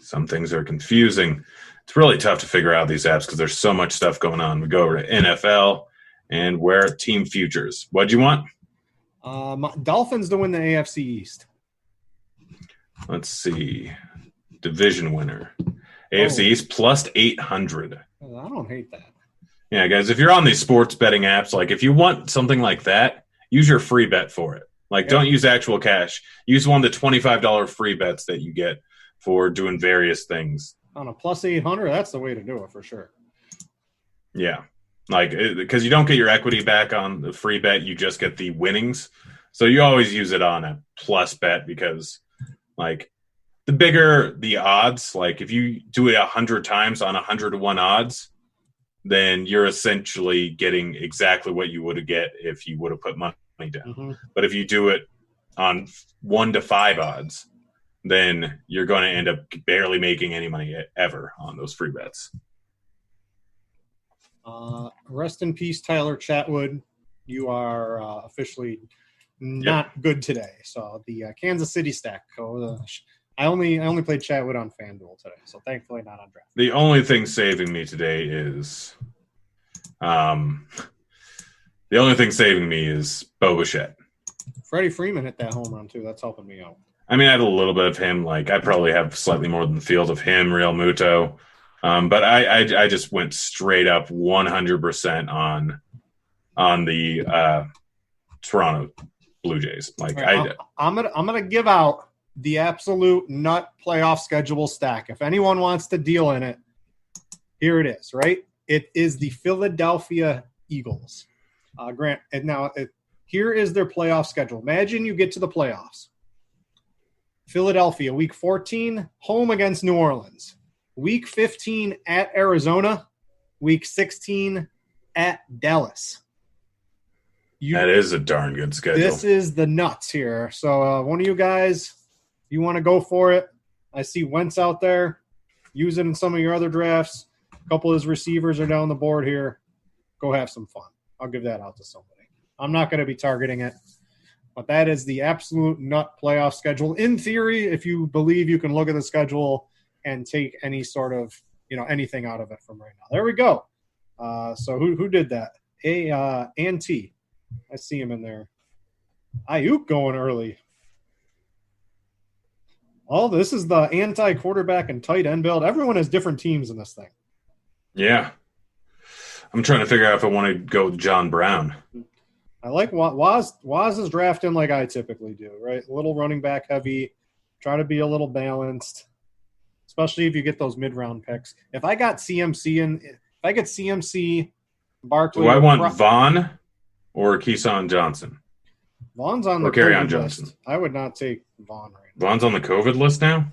Some things are confusing. It's really tough to figure out these apps because there's so much stuff going on. We go over to NFL and where team futures. What'd you want? Dolphins to win the AFC East. Let's see. Division winner. AFC East plus 800. I don't hate that. Yeah, guys, if you're on these sports betting apps, like if you want something like that, use your free bet for it. Like, don't use actual cash. Use one of the $25 free bets that you get for doing various things. On a plus 800, that's the way to do it for sure. Yeah. Like, because you don't get your equity back on the free bet, you just get the winnings. So you always use it on a plus bet because, like, the bigger the odds, like if you do it 100 times on 100 to 1 odds, then you're essentially getting exactly what you would get if you would have put money down. Mm-hmm. But if you do it on 1 to 5 odds, then you're going to end up barely making any money ever on those free bets. Rest in peace, Tyler Chatwood. You are officially not good today. So the Kansas City stack. I only played Chatwood on FanDuel today, so thankfully not on draft. The only thing saving me today is, Bo Bichette. Freddie Freeman hit that home run too. That's helping me out. I mean, I have a little bit of him. Like, I probably have slightly more than the field of him, Real Muto. But I just went straight up 100% on the Toronto Blue Jays. Like, right, I'm gonna give out the absolute nut playoff schedule stack. If anyone wants to deal in it, here it is. Right, it is the Philadelphia Eagles. Grant, and now here is their playoff schedule. Imagine you get to the playoffs. Philadelphia, week 14, home against New Orleans. Week 15 at Arizona. Week 16 at Dallas. That is a darn good schedule. This is the nuts here. So one of you guys, you want to go for it. I see Wentz out there. Use it in some of your other drafts. A couple of his receivers are down the board here. Go have some fun. I'll give that out to somebody. I'm not going to be targeting it. But that is the absolute nut playoff schedule. In theory, if you believe you can look at the schedule and take any sort of, anything out of it from right now. There we go. So who did that? Ant. I see him in there. Ayuk going early. Oh, this is the anti-quarterback and tight end build. Everyone has different teams in this thing. Yeah. I'm trying to figure out if I want to go with John Brown. I like Waz is drafting like I typically do, right? A little running back heavy, try to be a little balanced, especially if you get those mid-round picks. If I get CMC, Barkley. Do I want Vaughn or Keyshawn Johnson? Vaughn's on the or Kerryon COVID Johnson. list. I would not take Vaughn right now. Vaughn's on the COVID list now?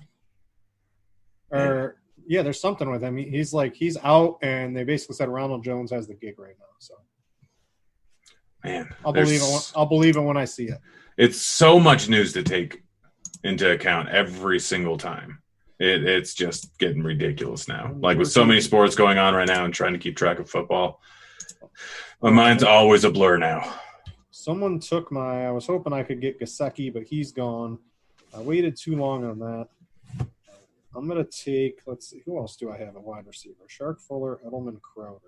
Or yeah, there's something with him. He's out, and they basically said Ronald Jones has the gig right now. So, man, I'll believe it when I see it. It's so much news to take into account every single time. It's just getting ridiculous now. Like with so many sports going on right now and trying to keep track of football, my mind's always a blur now. Someone took I was hoping I could get Gesicki, but he's gone. I waited too long on that. I'm going to take, let's see, who else do I have at wide receiver? Shark, Fuller, Edelman, Crowder.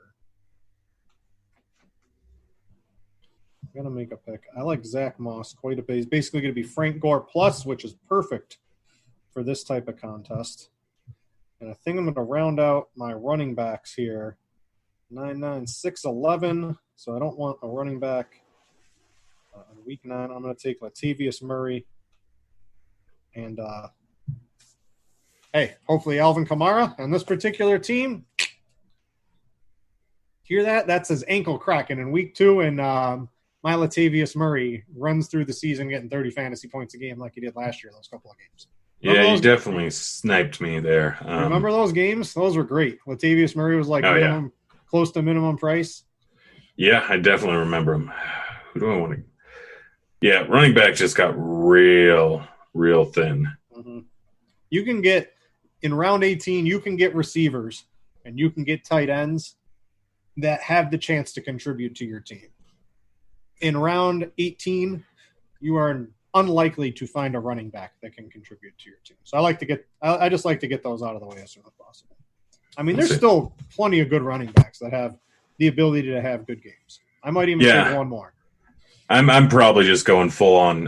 I'm going to make a pick. I like Zach Moss quite a bit. He's basically going to be Frank Gore plus, which is perfect for this type of contest. And I think I'm going to round out my running backs here. 9'9", 6'11". So I don't want a running back in week 9. I'm going to take Latavius Murray. And, hey, hopefully Alvin Kamara on this particular team. Hear that? That's his ankle cracking in week 2. And my Latavius Murray runs through the season getting 30 fantasy points a game like he did last year, those couple of games. Remember you definitely sniped me there. Remember those games? Those were great. Latavius Murray was close to minimum price. Yeah, I definitely remember him. Who do I want to? Yeah, running back just got real thin. Mm-hmm. You can get, in round 18, you can get receivers and you can get tight ends that have the chance to contribute to your team. In round 18, you are unlikely to find a running back that can contribute to your team. So I just like to get those out of the way as soon as possible. I mean, there's still plenty of good running backs that have the ability to have good games. I might even take one more. I'm probably just going full on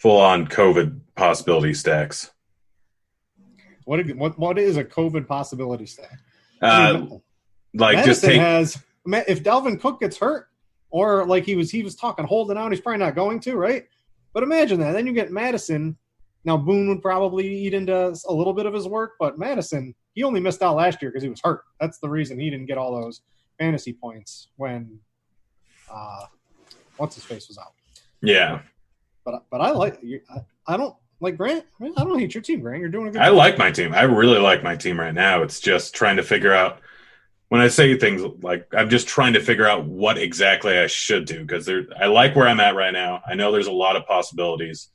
COVID possibility stacks. What is a COVID possibility stack? Madison if Dalvin Cook gets hurt, or like he was talking holding out, he's probably not going to, right? But imagine that. Then you get Madison. Now Boone would probably eat into a little bit of his work, but Madison, he only missed out last year because he was hurt. That's the reason he didn't get all those fantasy points when what's his face was out. Yeah. But I like you. I don't like Grant. I don't hate your team, Grant. You're doing a good job. I like my team. I really like my team right now. It's just trying to figure out. When I say things like I'm just trying to figure out what exactly I should do because I like where I'm at right now. I know there's a lot of possibilities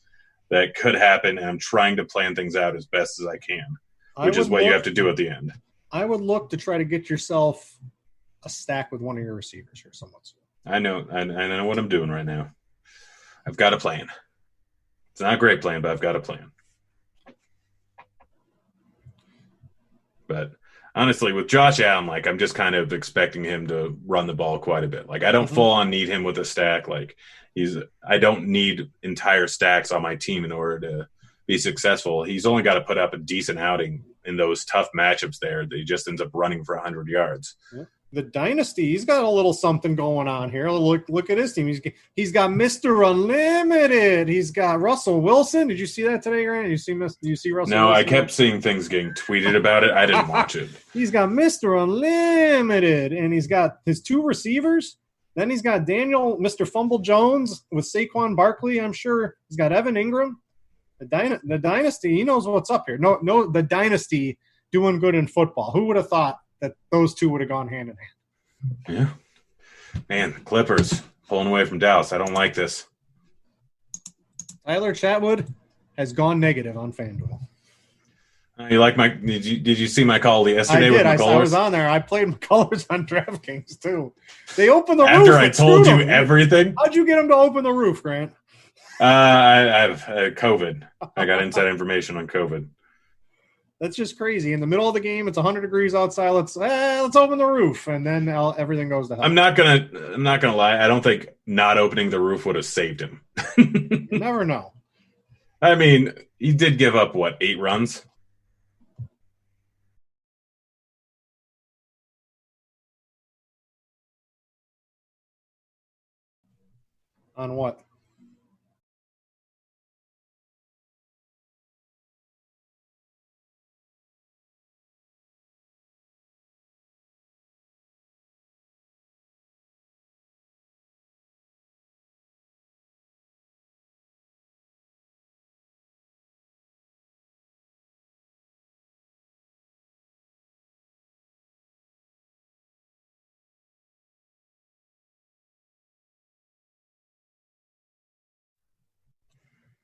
that could happen, and I'm trying to plan things out as best as I can, which is what you have to do at the end. I would look to try to get yourself a stack with one of your receivers here somewhat soon. I know what I'm doing right now. I've got a plan. It's not a great plan, but I've got a plan. But honestly, with Josh Allen, I'm just kind of expecting him to run the ball quite a bit. I don't full on need him with a stack. I don't need entire stacks on my team in order to be successful. He's only got to put up a decent outing in those tough matchups there that he just ends up running for 100 yards. Yeah. The dynasty, he's got a little something going on here. Look at his team. He's got Mr. Unlimited. He's got Russell Wilson. Did you see that today, Grant? You see Russell No, Wilson? I kept seeing things getting tweeted about it. I didn't watch it. He's got Mr. Unlimited, and he's got his 2 receivers. Then he's got Mr. Fumble Jones with Saquon Barkley, I'm sure. He's got Evan Ingram. The dynasty, he knows what's up here. No, the dynasty doing good in football. Who would have thought that those two would have gone hand in hand? Yeah. Man, Clippers pulling away from Dallas. I don't like this. Tyler Chatwood has gone negative on FanDuel. You like did you see my call yesterday? I did. With McCullers? I was on there. I played McCullers on DraftKings too. They opened the roof. After I told you everything? How'd you get them to open the roof, Grant? I have COVID. I got inside information on COVID. That's just crazy. In the middle of the game, it's 100 degrees outside. Let's open the roof, and then everything goes to hell. I'm not gonna lie. I don't think not opening the roof would have saved him. You never know. I mean, he did give up 8 runs. On what?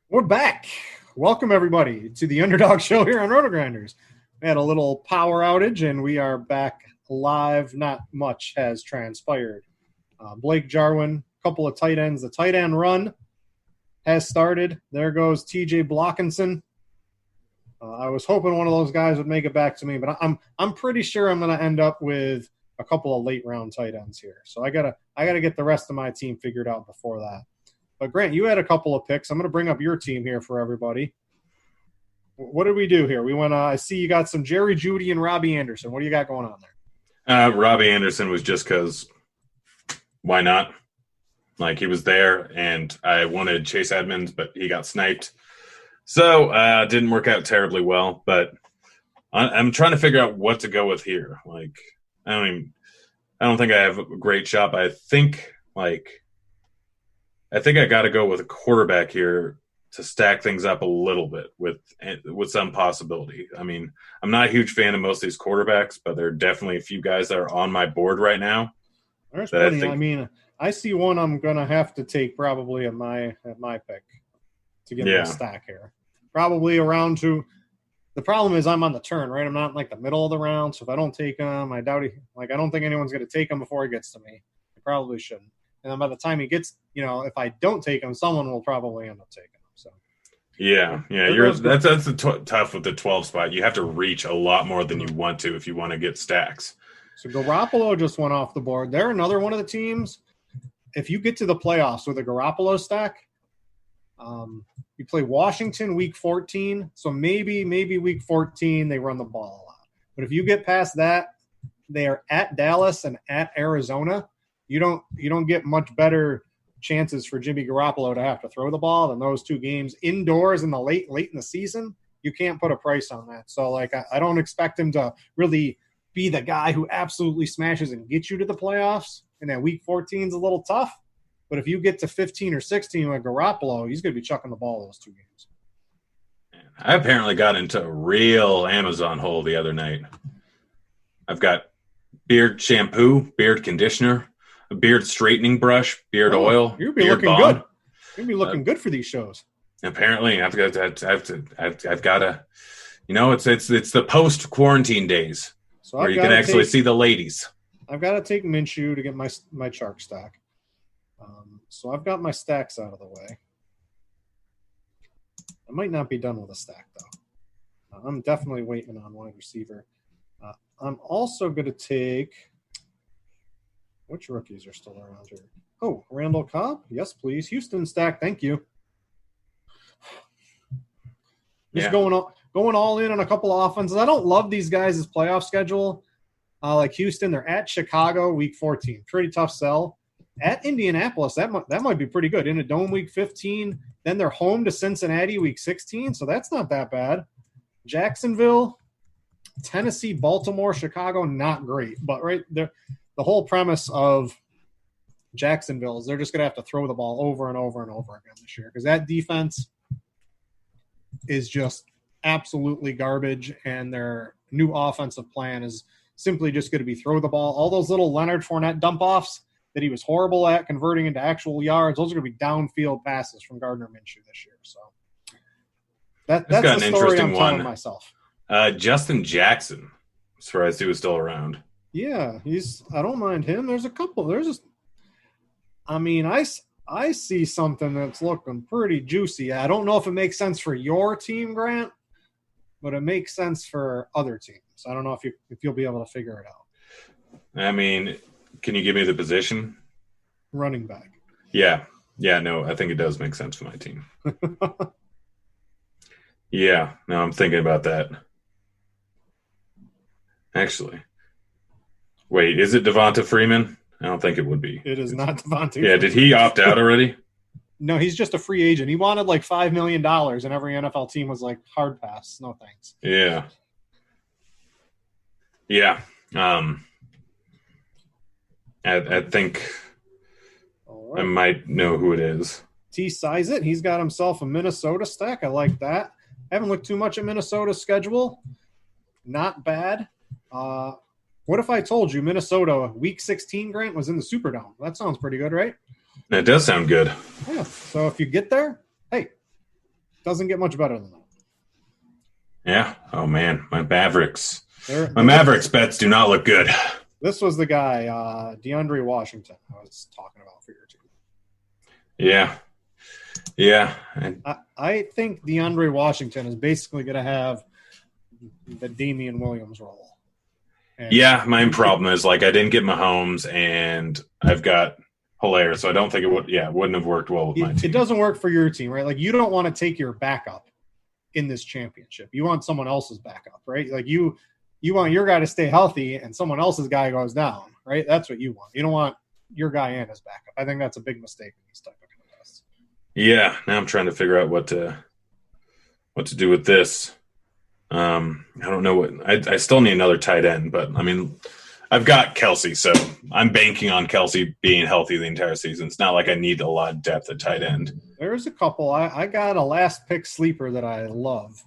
We're back. Welcome, everybody, to the Underdog Show here on RotoGrinders. We had a little power outage, and we are back live. Not much has transpired. Blake Jarwin, a couple of tight ends. The tight end run has started. There goes TJ Blockinson. I was hoping one of those guys would make it back to me, but I'm pretty sure I'm going to end up with a couple of late round tight ends here. So I gotta get the rest of my team figured out before that. But Grant, you had a couple of picks. I'm going to bring up your team here for everybody. What did we do here? We went. I see you got some Jerry Jeudy and Robbie Anderson. What do you got going on there? Robbie Anderson was just because why not? Like, he was there, and I wanted Chase Edmonds, but he got sniped. So it didn't work out terribly well, but I'm trying to figure out what to go with here. Like, I don't think I have a great shot, but I think I got to go with a quarterback here to stack things up a little bit with some possibility. I mean, I'm not a huge fan of most of these quarterbacks, but there are definitely a few guys that are on my board right now. There's plenty. I see one I'm going to have to take probably at my pick to get my stack here. Probably around two. The problem is I'm on the turn, right? I'm not in like the middle of the round, so if I don't take him, I doubt I don't think anyone's going to take him before he gets to me. I probably shouldn't. And then by the time he gets, if I don't take him, someone will probably end up taking him. So that's tough with the 12 spot. You have to reach a lot more than you want to if you want to get stacks. So Garoppolo just went off the board. They're another one of the teams. If you get to the playoffs with a Garoppolo stack, you play Washington week 14. So maybe week 14 they run the ball a lot. But if you get past that, they are at Dallas and at Arizona. You don't get much better chances for Jimmy Garoppolo to have to throw the ball than those two games indoors in the late in the season. You can't put a price on that. So I don't expect him to really be the guy who absolutely smashes and gets you to the playoffs. And then week 14 is a little tough. But if you get to 15 or 16 with Garoppolo, he's going to be chucking the ball those two games. I apparently got into a real Amazon hole the other night. I've got beard shampoo, beard conditioner, a beard straightening brush, beard oil. You'll be looking good. You'll be looking good for these shows. Apparently, I've got to. It's the post quarantine days where you can actually see the ladies. I've got to take Minshew to get my Shark stack. So I've got my stacks out of the way. I might not be done with a stack, though. I'm definitely waiting on wide receiver. I'm also going to take – which rookies are still around here? Oh, Randall Cobb? Yes, please. Houston stack, thank you. Just going all in on a couple of offenses. I don't love these guys' playoff schedule. Like Houston, they're at Chicago week 14. Pretty tough sell. At Indianapolis, that might be pretty good. In a dome week 15, then they're home to Cincinnati week 16, so that's not that bad. Jacksonville, Tennessee, Baltimore, Chicago, not great. But right there, the whole premise of Jacksonville is they're just going to have to throw the ball over and over and over again this year because that defense is just absolutely garbage, and their new offensive plan is simply just going to be throw the ball. All those little Leonard Fournette dump-offs that he was horrible at converting into actual yards, those are going to be downfield passes from Gardner Minshew this year. So that's the story I'm telling myself. Justin Jackson, as far as he was still around. Yeah, I don't mind him. There's a couple. I see something that's looking pretty juicy. I don't know if it makes sense for your team, Grant, but it makes sense for other teams. I don't know if you'll be able to figure it out. I mean, can you give me the position? Running back. Yeah, no, I think it does make sense for my team. Yeah, no, I'm thinking about that. Actually. Wait, is it Devonta Freeman? I don't think it would be. It is not Devonta. Yeah, did he opt out already? No, he's just a free agent. He wanted like $5 million, and every NFL team was like, hard pass. No thanks. Yeah. I think I might know who it is. T size it. He's got himself a Minnesota stack. I like that. Haven't looked too much at Minnesota's schedule. Not bad. What if I told you Minnesota week 16, Grant, was in the Superdome? That sounds pretty good, right? That does sound good. Yeah. So if you get there, hey, Doesn't get much better than that. Yeah. Oh, man. My Mavericks bets do not look good. This was the guy, DeAndre Washington, I was talking about for your team. Yeah. Yeah. I think DeAndre Washington is basically going to have the Damian Williams role. And my problem is, like, I didn't get Mahomes, and I've got Hilaire, so I don't think it wouldn't have worked well with my team. It doesn't work for your team, right? Like, you don't want to take your backup in this championship. You want someone else's backup, right? Like, you want your guy to stay healthy and someone else's guy goes down, right? That's what you want. You don't want your guy and his backup. I think that's a big mistake in these type of contests. Yeah, now I'm trying to figure out what to do with this. I don't know I still need another tight end, but I mean, I've got Kelsey, so I'm banking on Kelsey being healthy the entire season. It's not like I need a lot of depth at tight end. There's a couple. I got a last pick sleeper that I love.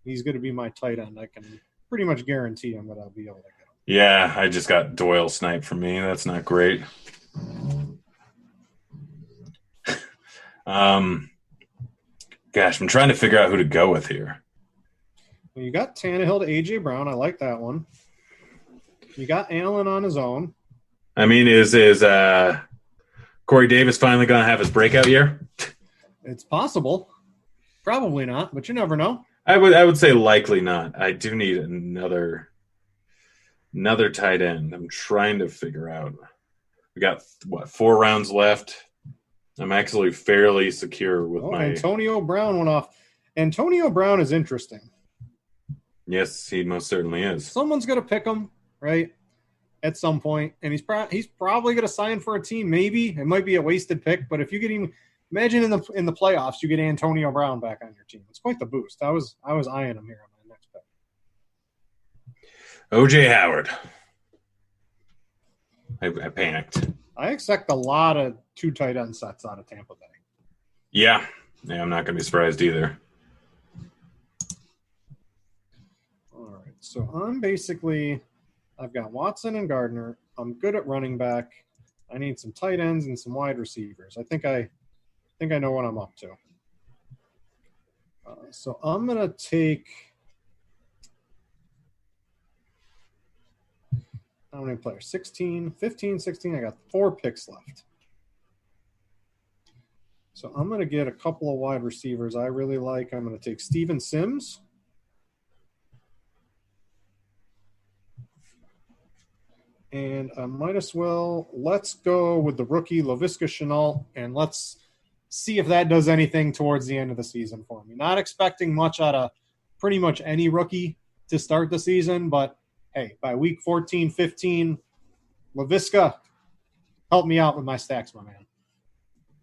He's going to be my tight end. I can pretty much guarantee I'm going to be able to get him. Yeah, I just got Doyle snipe from me. That's not great. Gosh, I'm trying to figure out who to go with here. Well, you got Tannehill to A.J. Brown. I like that one. You got Allen on his own. I mean, is Corey Davis finally going to have his breakout year? It's possible. Probably not, but you never know. I would say likely not. I do need another tight end. I'm trying to figure out. We got 4 rounds left. I'm actually fairly secure with my. Antonio Brown went off. Antonio Brown is interesting. Yes, he most certainly is. Someone's going to pick him, right, at some point, and he's probably going to sign for a team. Maybe it might be a wasted pick, but if you get him, imagine in the playoffs, you get Antonio Brown back on your team. It's quite the boost. I was eyeing him here on my next pick. O.J. Howard. I panicked. I expect a lot of 2 tight end sets out of Tampa Bay. Yeah, I'm not going to be surprised either. All right, so I've got Watson and Gardner. I'm good at running back. I need some tight ends and some wide receivers. I think I know what I'm up to. So I'm going to take – how many players? 16, 15, 16. I got 4 picks left. So I'm going to get a couple of wide receivers I really like. I'm going to take Steven Sims. And I might as well – let's go with the rookie Laviska Shenault, and let's see if that does anything towards the end of the season for me. Not expecting much out of pretty much any rookie to start the season, but hey, by week 14, 15, Laviska, help me out with my stacks, my man.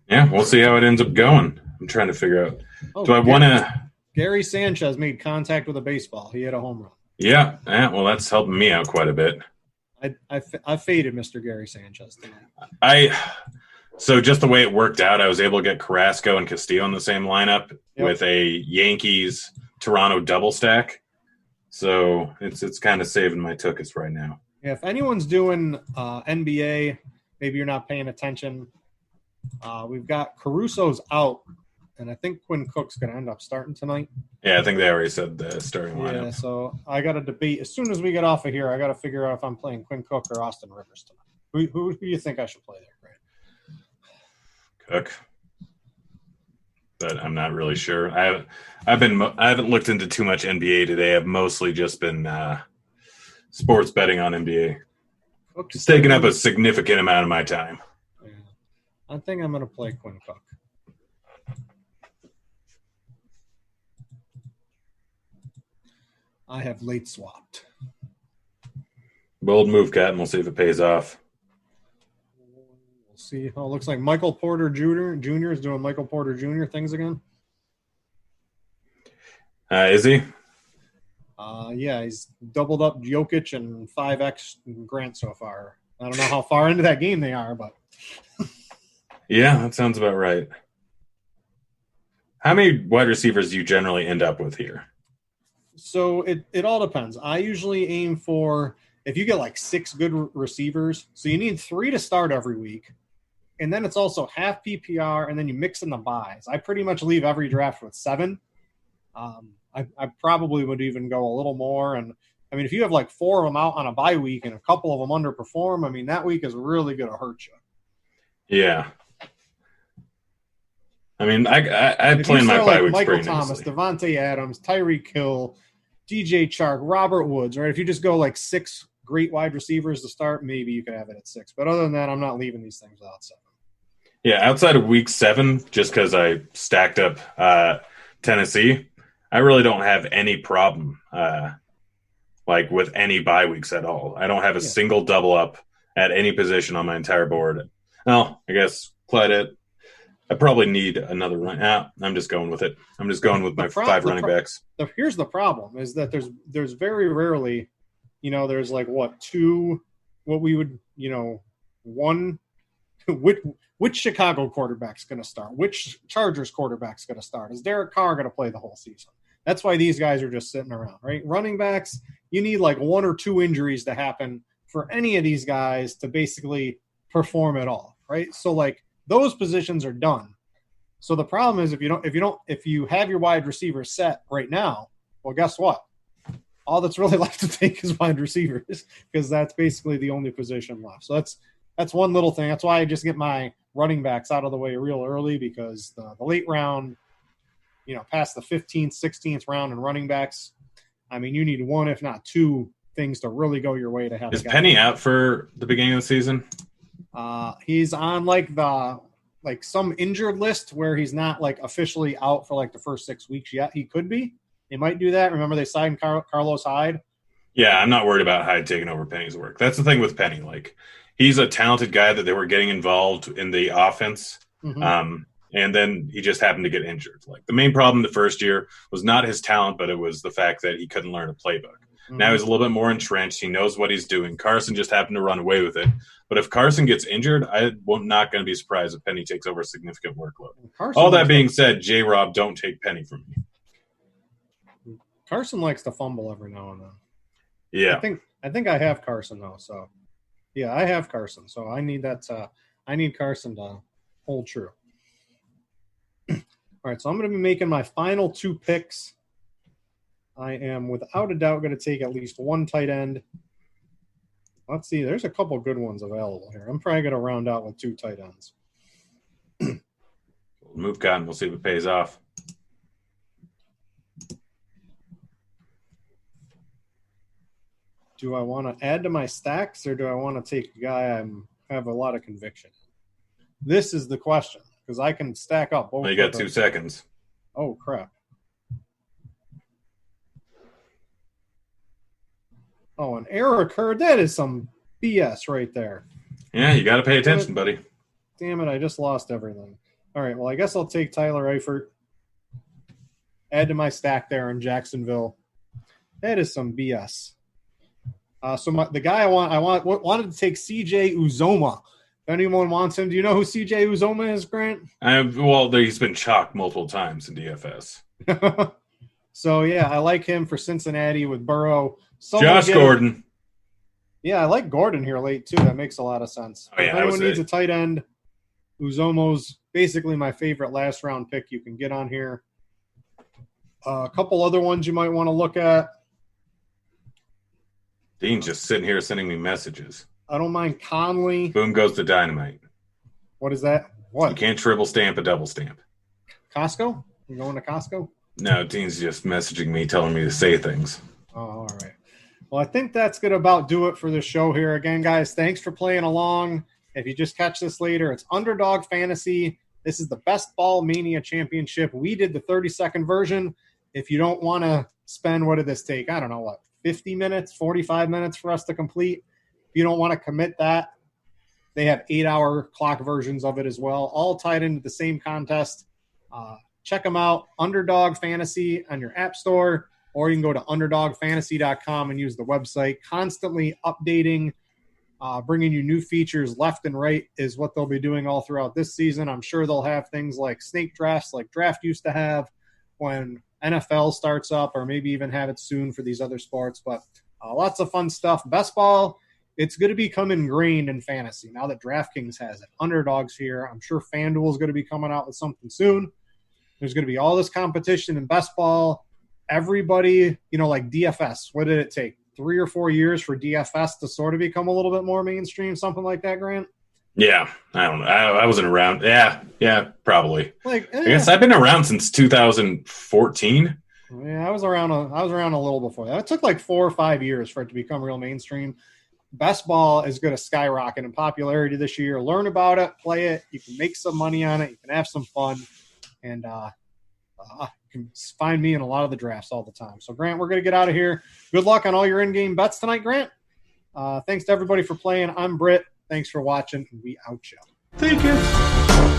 Yeah, we'll see how it ends up going. I'm trying to figure out. Do I want to – Gary Sanchez made contact with a baseball. He hit a home run. Yeah, well, that's helping me out quite a bit. I faded Mr. Gary Sanchez tonight. So just the way it worked out, I was able to get Carrasco and Castillo in the same lineup with a Yankees-Toronto double stack. So it's kind of saving my tuchus right now. Yeah, if anyone's doing NBA, maybe you're not paying attention. We've got Caruso's out, and I think Quinn Cook's going to end up starting tonight. Yeah, I think they already said the starting lineup. Yeah, so I got to debate. As soon as we get off of here, I got to figure out if I'm playing Quinn Cook or Austin Rivers tonight. Who do you think I should play there, Grant? Cook. But I'm not really sure. I haven't looked into too much NBA today. I've mostly just been sports betting on NBA. It's taking up a significant amount of my time. Yeah. I think I'm going to play Quinn Cook. I have late swapped. Bold move, Cat, and we'll see if it pays off. We'll see. Oh, it looks like Michael Porter Jr. is doing Michael Porter Jr. things again. Is he? Yeah, he's doubled up Jokic and 5X Grant so far. I don't know how far into that game they are, but yeah, that sounds about right. How many wide receivers do you generally end up with here? So it all depends. I usually aim for, if you get like 6 good receivers, so you need 3 to start every week. and then it's also half PPR, and then you mix in the buys. I pretty much leave every draft with 7. I probably would even go a little more. And I mean, if you have like 4 of them out on a bye week and a couple of them underperform, I mean, that week is really going to hurt you. Yeah. I mean, I plan my bye weeks Michael pretty Thomas, nicely. Devontae Adams, Tyreek Hill, DJ Chark, Robert Woods, right? If you just go like 6 great wide receivers to start, maybe you could have it at 6. But other than that, I'm not leaving these things out 7. Yeah, outside of week 7, just because I stacked up Tennessee, I really don't have any problem like with any bye weeks at all. I don't have a single double up at any position on my entire board. Well, I guess Clyde, I probably need another run. I'm just going with it. I'm just going with my 5 running backs. Here's the problem is that there's very rarely, there's like what we would, one, which Chicago quarterback's going to start? Which Chargers quarterback's going to start? Is Derek Carr going to play the whole season? That's why these guys are just sitting around, right? Running backs, you need like 1 or 2 injuries to happen for any of these guys to basically perform at all, right? So like those positions are done. So the problem is if you have your wide receiver set right now, well, guess what? All that's really left to take is wide receivers because that's basically the only position left. So that's one little thing. That's why I just get my running backs out of the way real early because the late round, past the 15th, 16th round in running backs, I mean, you need 1, if not 2 things to really go your way to have. Is Penny out for the beginning of the season? He's on like some injured list where he's not like officially out for like the first 6 weeks yet. He could be. They might do that. Remember they signed Carlos Hyde? Yeah, I'm not worried about Hyde taking over Penny's work. That's the thing with Penny. Like, he's a talented guy that they were getting involved in the offense. Mm-hmm. And then he just happened to get injured. Like, the main problem the first year was not his talent, but it was the fact that he couldn't learn a playbook. Mm-hmm. Now he's a little bit more entrenched. He knows what he's doing. Carson just happened to run away with it. But if Carson gets injured, I'm not going to be surprised if Penny takes over a significant workload. All that being said, J-Rob, don't take Penny from me. Carson likes to fumble every now and then. Yeah. I think I have Carson, though. So, yeah, I have Carson. So I need that. I need Carson to hold true. All right, so I'm going to be making my final 2 picks. I am without a doubt going to take at least 1 tight end. Let's see. There's a couple good ones available here. I'm probably going to round out with 2 tight ends. Move cotton. We'll see if it pays off. Do I want to add to my stacks or do I want to take a guy I have a lot of conviction? This is the question because I can stack up both. Well, you got 2 seconds. Oh, crap. Oh, an error occurred. That is some BS right there. Yeah, you got to pay attention, buddy. Damn it, I just lost everything. All right, well, I guess I'll take Tyler Eifert. Add to my stack there in Jacksonville. That is some BS. The guy I wanted to take CJ Uzomah. If anyone wants him, do you know who CJ Uzomah is, Grant? He's been chalked multiple times in DFS. So, yeah, I like him for Cincinnati with Burrow. Josh Gordon. Yeah, I like Gordon here late, too. That makes a lot of sense. Oh, yeah, if anyone needs a tight end, Uzomah's basically my favorite last-round pick you can get on here. A couple other ones you might want to look at. Dean's just sitting here sending me messages. I don't mind Conley. Boom goes the dynamite. What is that? What? You can't triple stamp a double stamp. Costco? You going to Costco? No, Dean's just messaging me, telling me to say things. Oh, all right. Well, I think that's going to about do it for the show here. Again, guys, thanks for playing along. If you just catch this later, it's Underdog Fantasy. This is the Best Ball Mania Championship. We did the 30-second version. If you don't want to spend, what did this take? I don't know, 50 minutes, 45 minutes for us to complete. If you don't want to commit that, they have 8-hour clock versions of it as well, all tied into the same contest. Check them out, Underdog Fantasy on your app store, or you can go to underdogfantasy.com and use the website. Constantly updating, bringing you new features left and right is what they'll be doing all throughout this season. I'm sure they'll have things like snake drafts like Draft used to have when NFL starts up, or maybe even have it soon for these other sports. But lots of fun stuff. Best Ball it's going to become ingrained in fantasy now that DraftKings has it. Underdog's here. I'm sure FanDuel is going to be coming out with something soon. There's going to be all this competition in best ball. Everybody, like DFS, what did it take? 3 or 4 years for DFS to sort of become a little bit more mainstream, something like that, Grant? Yeah, I don't know. I wasn't around. Yeah, probably. I guess Eh. I've been around since 2014. Yeah, I was around a little before that. It took like 4 or 5 years for it to become real mainstream. Best ball is going to skyrocket in popularity this year. Learn about it, play it. You can make some money on it. You can have some fun, and you can find me in a lot of the drafts all the time. So, Grant, we're going to get out of here. Good luck on all your in-game bets tonight, Grant. Thanks to everybody for playing. I'm Britt. Thanks for watching. We out, y'all. Thank you.